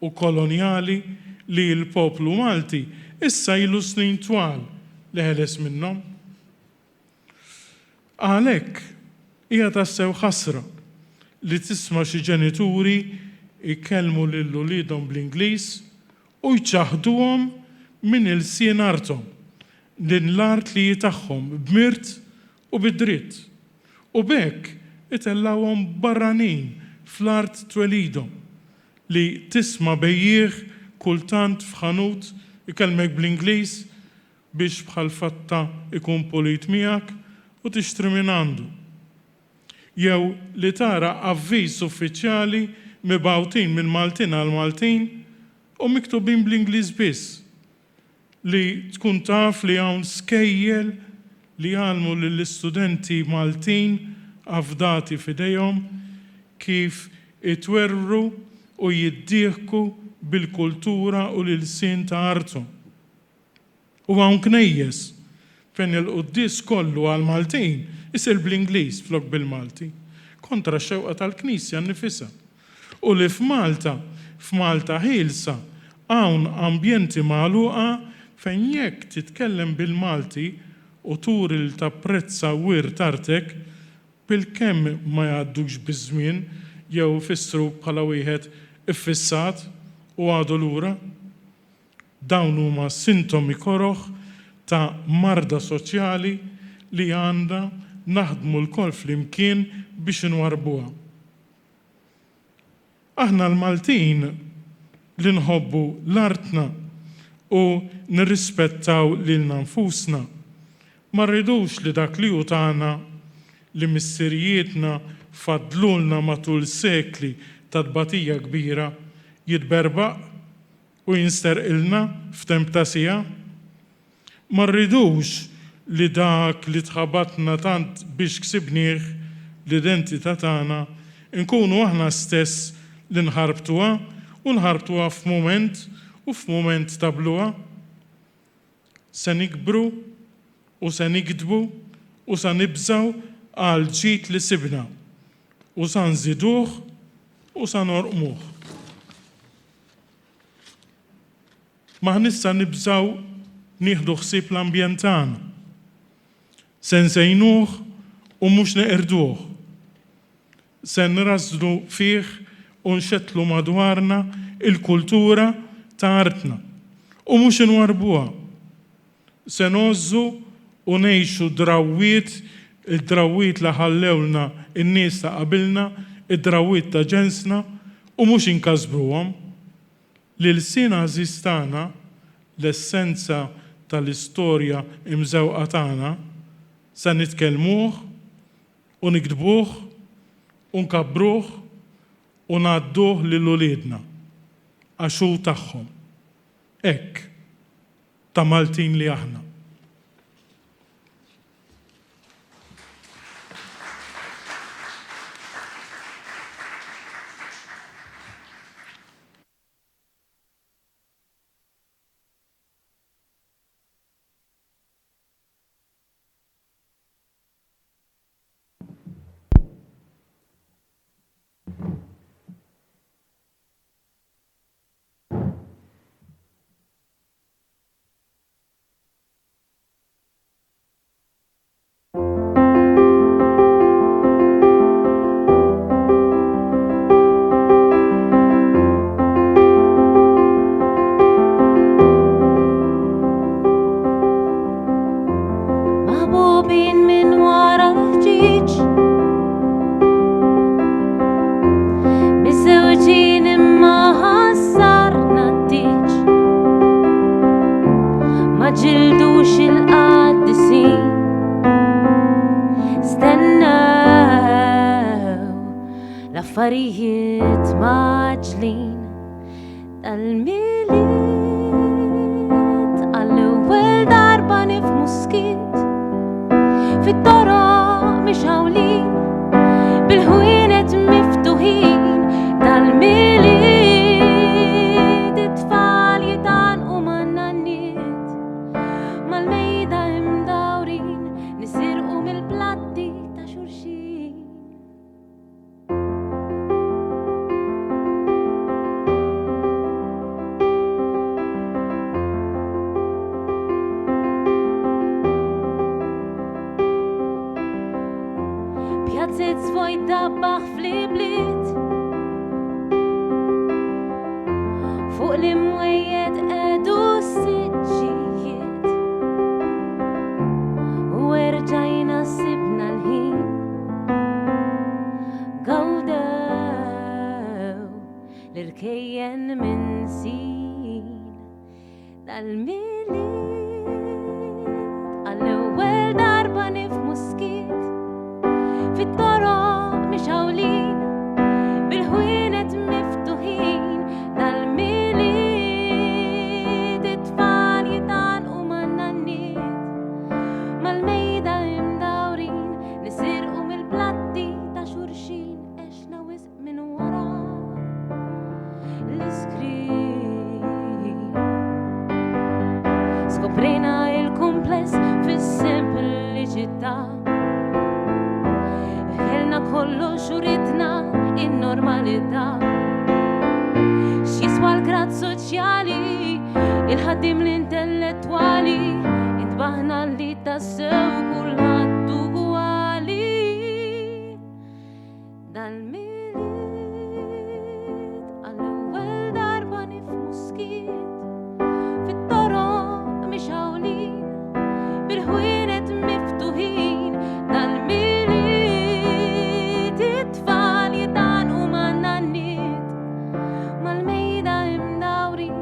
u koloniali li l-poplu Malti issa ilu snin twal li ħeles minnhom. Għalhekk hija tassew ħasra li tisma' xi ġenituri jkellmu lil uliedhom bl-Ingliż u jċaħduhom minn il-sien arthom din l-art li tagħhom b'mirt u bid-dritt. U bekk itellawhom barranin fl-art twelidhom li tisma' bejjieħ kultant f'ħanut ikellmek bl-Ingliż biex bħal fatta ikun polit miegħek u tixtri minn għandu. Jew li tara avviż uffiċjali mibgħutin minn Maltin għal Maltin u miktubin bl-Ingliż biss li tkun taf li hawn skejjel li jgħallmu lill-istudenti Maltin avdati f'idejhom kif itwerru u jiddieħku bil-kultura u l-sin ta' arthom. U hawn knejjes fejn il-qudies kollu għal Maltin isir bl-Ingliż flok bil-Malti kontra x-xewqa tal-Knisja nnifisha. U li f'Malta ħielsa hawn ambjenti magħluqa fejn jekk titkellem bil-Malti u tur il tapprezza wirt artek bil-kemm ma jgħaddux biż-żmien jew fissru bħala wieħed iffissat u għadu lura. Dawn huma sintomi koroħ ta' marda soċjali li għandha naħdmu l-kol flimkien biex inwarbuha. Aħna l-Maltin li nħobbu l-artna u nirrispettaw lilna nfusna. Ma rridux li dak li hu tagħna li missirijietna fadlulna matul sekli ta' tbatija kbira jitberbaq u jinsterqilna f'temp ta' sija. Ma rridux li dak li tħabatna tant biex ksibnieh l-identità tagħna nkunu aħna stess li nħarbtuha u nħarbtuha f'mument ta' bluha. Se nikbru u se nikdbu u se nibżaw għal ġid li sibna u se nżiduh u se norqmuh. Maħnissa nibżaw nieħdu ħsieb l-ambjent tagħna. Se nsejnuh u mhux neqirduh. Se nrażlu fih u nxettlu madwarna il-kultura ta' artna u mhux inwarbuha. Se nożżu u ngħixu id-drawwiet li ħallewlna in-nies ta' qabilna, id-drawwiet ta' ġensna u mhux inkasbruhom. Lil-sin għażiż tagħna l-essenza tal-istorja imżewqa tagħna se nitkellmuh u nikdbuh u nkabbruh u ngħadduh lil uliedna għax hu tagħhom. Hekk ta' Maltin li aħna. Maħbubin minn wara l-ħġiġ, miżewġin imma ħassarna d-diġ. Ma ġildux il-qaddisin, stennew l-affarijiet maġlin tal-miliet għall-ewwel darba nifhmu skit fit-toroq mixawlin bil-ħwienet miftuħin tal-miliet. It-tfal jitanqu man-nanniet mal-mejda imdawrin nisirqu mill-platti ta' xulxin. Pjazzet svojt dabbaħ fl-ibliet, fuq l-imwejjed qedu s-siġġijiet u erġajna sibna l-ħin. Gawdew l-irkejjen minn sin tal-miliet għall-ewwel darba nifhmu skit fit-toroq mixawlin bil-ħwienet miftuħin tal-miliet. It-tfal jitanqu man-nanniet mal-mejda imdawrin nisirqu mill-platti ta' xulxin. Għexna wisq minn wara l-iskrin, skoprejna il-kumpless fis-sempliċità. Ħelna kollox u ridna in-normalità. X'jiswa l-grad soċjali il-ħaddim l-intellettwali intbaħna li tassew kulħadd ugwali dal-miliet għall-ewwel darba nifhmu skiet fit-toroq mixawlin bil-ħwienet miftuħin dal-miliet it-tfal jitanqu man-nanniet mal-mejda imdawrin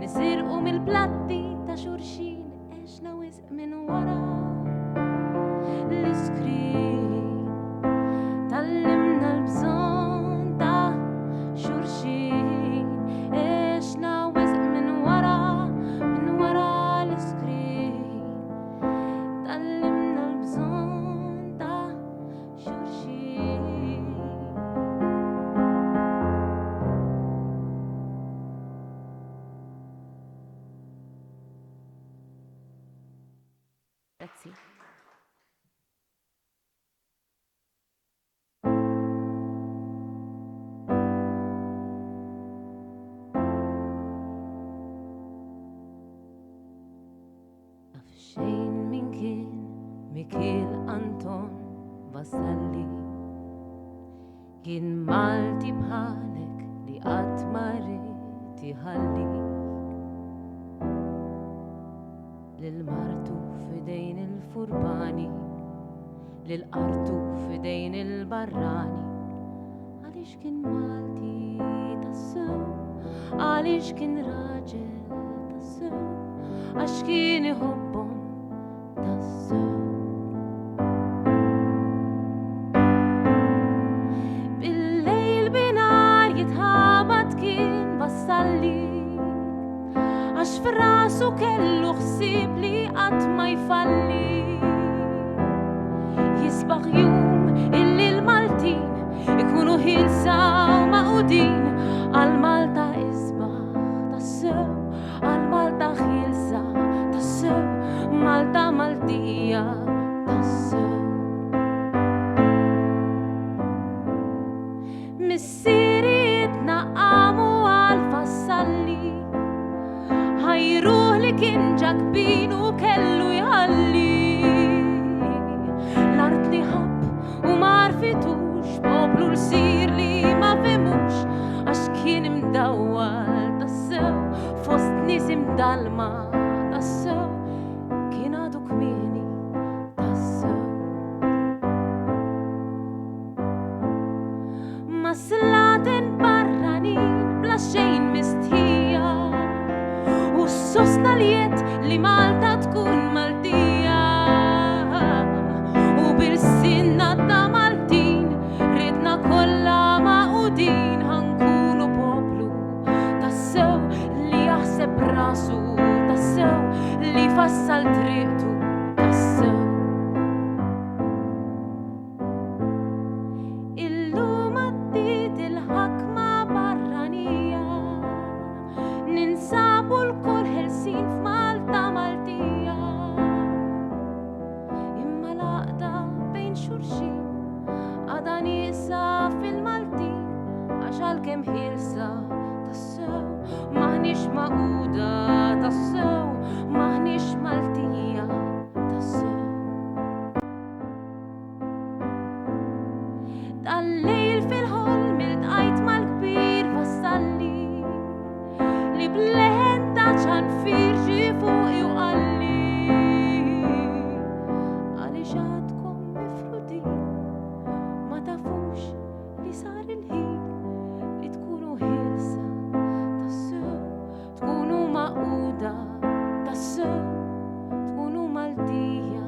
nisirqu mill-platti ta' xurxin għexna wisq minn wara l-iskrin tallimna l-bżonn ta' xurxin għexna wisq minn wara l-iskrin tallimna l-bżonn ta' xurxin. Grazzi. Naf xejn min kien Mikiel Anton Vassalli kien Malti bħalek li qatt ma rid iħalli lil-martu f'idejn il-furbani lil-qartu f'idejn il-barrani għaliex kien Malti tassew għaliex kien raġel tassew għax kien iħobbhom tassew bil-lejl binar jitħabat kien Vassalli għax f'rasu kellu ħsieb li qatt ma jfalli jisbaħ jum illi l-Maltin ikunu ħilsa u maqudin għal-Malta isbaħ tassew għal-Malta ħilsa tassew Malta Maltija tassew missierietna qamu għal-Vassalli ħajruh li kien ġakbin u kellu jħalli l-art li ħabb u ma rfitux poplu l-sir li ma femux għax kien imdawwal tassew fost nies imdalma tassew kien għadu kmieni tassew ma slaten barranin bla xejn mistħija u s-sostnalijiet li Malta tkun Maltija u bil-sinna ta' Maltin ridna kollha maqudin ħankunu poplu tassew li jaħseb rasu tassew li fassal triqtu tassew illum għaddiet il-ħakma barranija ninsabu l-kol ħelsin f'Malta Maltija imma laqda bejn xurxin għada nisa fil-Maltin għax għalkemm ħilsa tassew maħniex maquda tassew maħniex Maltija tassew tal-lejl fil-ħolm iltqajt mal-kbir Vassalli li bleħen ta' ċanfir ġie fuqi u qalli għaliex għadkom mifrudin ma tafux li sar il-ħin li tkunu ħilsa tassew tkunu maquda tassew tkunu Maltija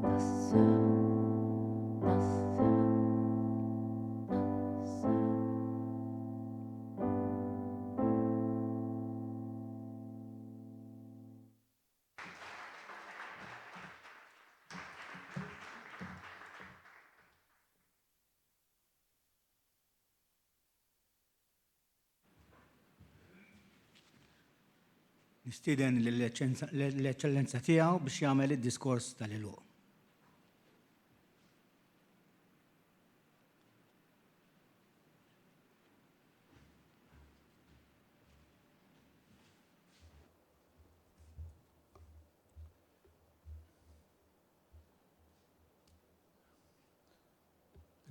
tassew tassew tassew. Nistieden l-eċċellenza tiegħu biex jagħmel id-diskors tal-iluq.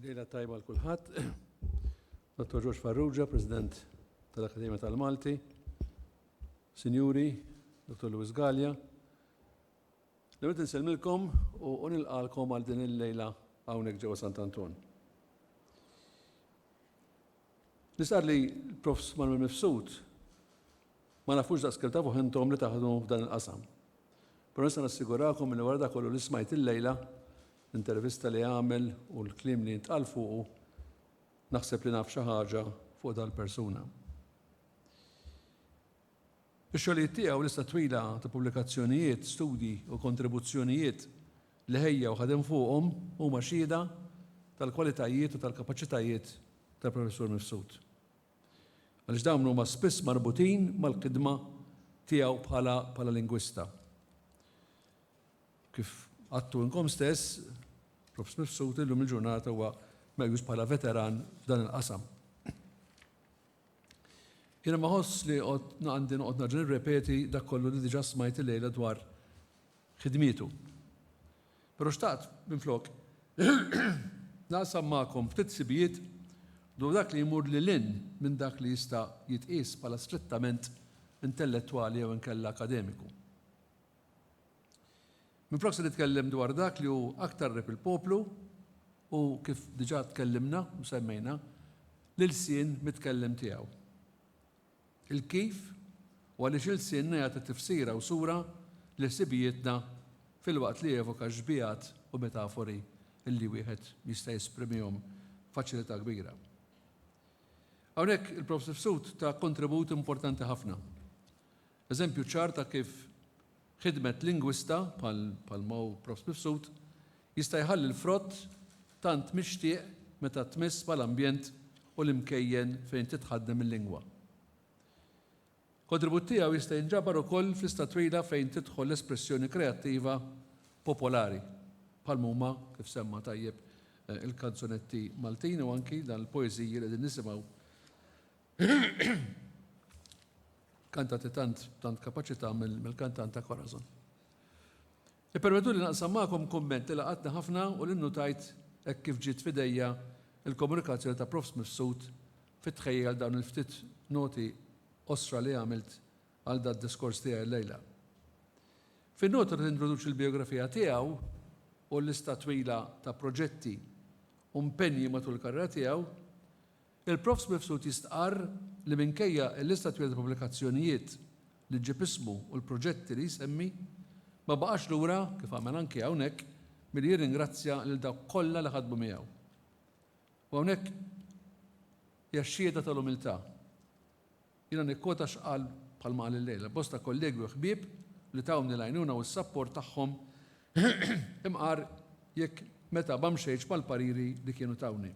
Lejla tajba l-kulħadd. Dr. George Farrugia, President tal-Akademja tal-Malti, Sinjuri, Dr. Luis Gallia. Nibgħet nselmilkom u nilqalkom għal din il-lejla hawnhekk ġewwa Sant'Anton. Nisar li l-Prof. Manuel Mifsud ma nafux daqskemm tafu intom li taħdmu f'dan il-qasam. Però nista' nassigurakom li wara dak kollu li smajt il-lejla, l-intervista li għamel u l-kliem li ntqal fuqu, naħseb li naf xi ħaġa fuq dal-persuna. Ix-xogħlijiet tiegħu lista twila ta' pubblikazzjonijiet, studji u kontribuzzjonijiet li ħejja u ħadem fuqhom huma xhieda tal-kwalitajiet u tal-kapaċitajiet tal-Professur Mifsud. Għaliex dawn huma spiss marbutin mal-khidma tiegħu bħala lingwista. Kif għattu inkom stess, Professur Mifsud illum il-ġurnata huwa meqjus bħala veteran f'dan il-qasam. Jiena ma ħoss li għandi noqgħod nerġa' nirrepeti dak kollu li diġà smajt illejla dwar ħidmietu. Però xtaqt minflok naqsam magħkom ftit sibijiet dwar dak li jmur lil minn dak li jista' jitqies bħala strettament intellettwali jew inkella akademiku. Minflok se nitkellem dwar dak li hu aktar rep il-poplu u kif diġà tkellimna u semmejna l-sien mitkellem tiegħu. Il-kif u għaliex il-sien jagħti tifsira u sura li sibijietna fil-waqt li jevoka xbijat u metafori illi wieħed jista' jesprimihom faċilità kbira. Hawnhekk il-Prof. Mifsud ta' kontribut importanti ħafna. Eżempju ċar ta' kif ħidmet lingwista bħal maw Prof. Mifsud jista' jħalli l-frott tant mixtieq meta tmiss bħall-ambjent u l-imkejjen fejn titħaddem il-lingwa. Kontribut tiegħu jista' jinġabar ukoll fl-lista twila fejn tidħol l-espressjoni kreattiva popolari bħal huma kif semma tajjeb il-kanzonetti Maltin u anki dan il-poeżiji li qegħdin nisimgħu kantati tant kapaċità mill-kantanta Corazon. Ippermettu li naqsam magħkom kumment li laqatna ħafna u li nnutajt hekk kif ġiet f'idejja il-komunikazzjoni ta' Prof. Mifsud fit-tħejjel dawn il-ftit noti osra li għamilt għal da diskors tiegħi l-lejla. Fin-nota li introduċi l-biografija tiegħu u l-lista twila ta' proġetti u impenji matul il-karriera tiegħu, il-Prof. Mifsud jistqar li minkejja l-lista twila ta' pubblikazzjonijiet li ġib ismu u l-proġetti li jsemmi ma baqax lura kif għamel anke hawnhekk milli jirringrazzja lil dawk kollha li ħadmu miegħu. U hawnhekk hija xhieda tal-umiltà. Jiena nikkota x'qal bħalma qal il-lejla, bosta kollegi u ħbieb li tawni l-għajnuna u s-sapport tagħhom imqar jekk meta bamxejġ mal-pariri li kienu tawni.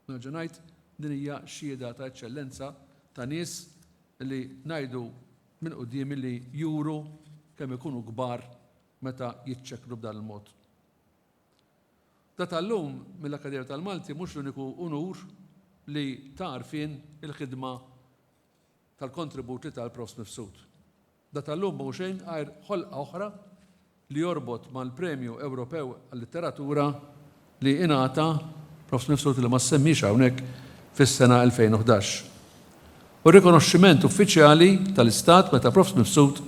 Nerġa' ngħid din hija xhieda ta' eċċellenza ta' nies li ngħidu minn quddiem li juru kemm ikunu kbar meta jiċċekkru b'dan il-mod. Da tal-lum mill-Akademja tal-Malti mhux l-uniku unur li tarfin il-ħidma tal-kontributi tal-Prof. Mifsud. Da tal-lum mhux xejn għajr ħolqa oħra li jorbot mal-Premju Ewropew għal-Litteratura li ingħata Prof. Mifsud li ma semmix hawnhekk fis-sena 2011. U rikonoxximent uffiċjali tal-Istat meta Prof. Mifsud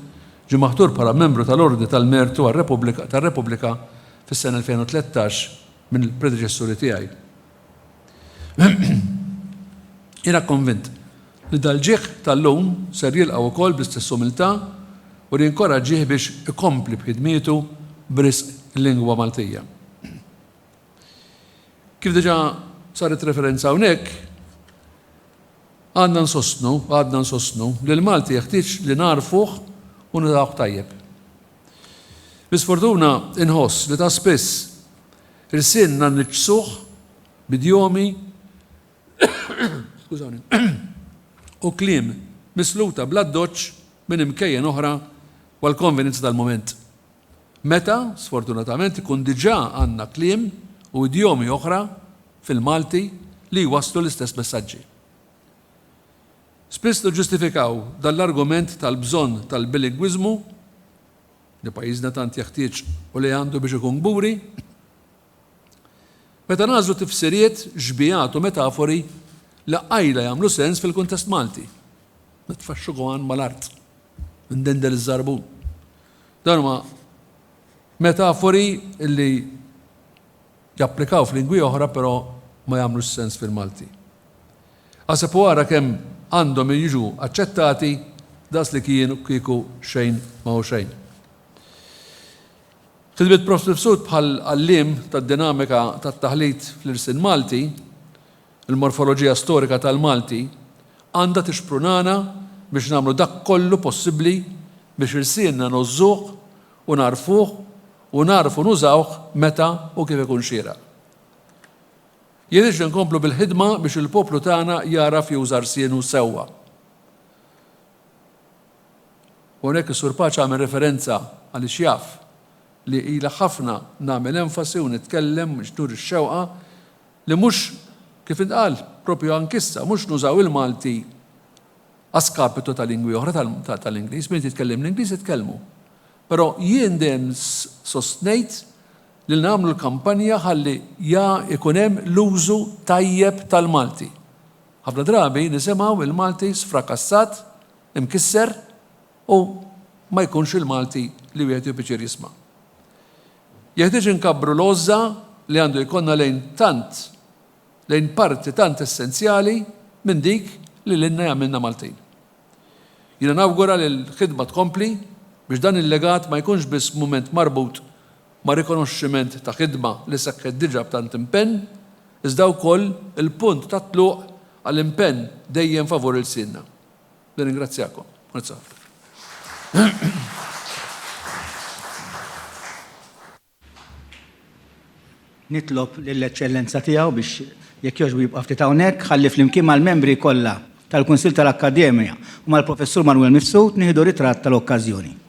ġie maħtur bħala membru tal-Ordni tal-Mertu tar-Repubblika fis-sena 2013 minn il-predeċessuri tiegħi. Jiena konvint li dal-ġieħ tal-lum ser jilqgħu wkoll bl-istess umiltà u rinkoraġġih biex ikompli b'ħidmietu b'risq il-lingwa Maltija. Kif diġà saret referenza hawnhekk, għadna nsostnu li l-Malti jeħtieġ li narfuh u nidawh tajjeb. Bisfortuna inħoss li ta' spiss irsienna niċsuh bidjomi u kliem misluta bla doċċ minn imkejjen oħra għal konvenienza tal-moment. Meta, sfortunatament, ikun diġà għandna kliem u idjomi oħra fil-Malti li waslu l-istess messaġġi. Spiss ġustifikaw dal-argument tal-bżonn tal-bilingwiżmu li pajjiżna tant jeħtieġ u li għandu biex ikun gburi, Meta nażlu tifsiriet, ġbijat u metafori laqajla jagħmlu sens fil-kuntest Malti. Nitfaxxu għan mal-art, ndendel iż-żarbun. Dan huma metafori li japplikaw f'lingwi oħra però ma jagħmlu sens fil-Malti. Għaseb wara kemm għandhom jiġu aċċettati das li kienu kieku xejn ma hu xejn. Tidbit Professur bħal għallim tad-dinamika tat-taħlit fl-irsin Malti, il-morfoloġija storika tal-Malti, għandha tixprunana biex nagħmlu dak kollu possibbli biex irsienna nożżuh u narfuh u narfu nużawh meta u kif ikun xieraq. Jien iġri nkomplu bil-ħidma biex il-poplu tagħna jaraf juża rsienu sewwa. U hekk is-Sur Paċi għamel referenza għaliex jaf li ilha ħafna nagħmel enfasi u nitkellem biex nur ix-xewqa li mhux kif intqal propju ankissa mhux nużaw il-Malti għaskapitu tal-lingwi oħra tal-Ingliż, min titkellem l-Ingliż jitkellmu. Però jien dejjem sostnejt li nagħmlu l-kampanja ħalli ikun hemm l-użu tajjeb tal-Malti. Ħafna drabi nisimgħu il-Malti sfrakassat, imkisser u ma jkunx il-Malti li wieħed jippiċir jisma'. Jeħtieġ inkabbru l-għoża li għandu jkollna lejn parti tant essenzjali minn dik li l-inna jagħmilna Maltin. Jiena nawgura li l-ħidma tkompli biex dan il-legat ma jkunx biss mument marbut ma' rikonoxximent ta' ħidma li sekket diġà b'tant impenn, iżda wkoll il-punt ta' tluq għall-impenn dejjem favur il-sinna. Ringrazzjakom. Grazzi. Nitlob lill-eċċellenza tiegħu biex jekk jogħġbu jibqa' ftit hawnhekk ħalli flimkien mal-membri kollha tal-Kunsill tal-Akkademja u mal-Professur Manuel Mifsud nieħdu ritratt tal-okkażjoni.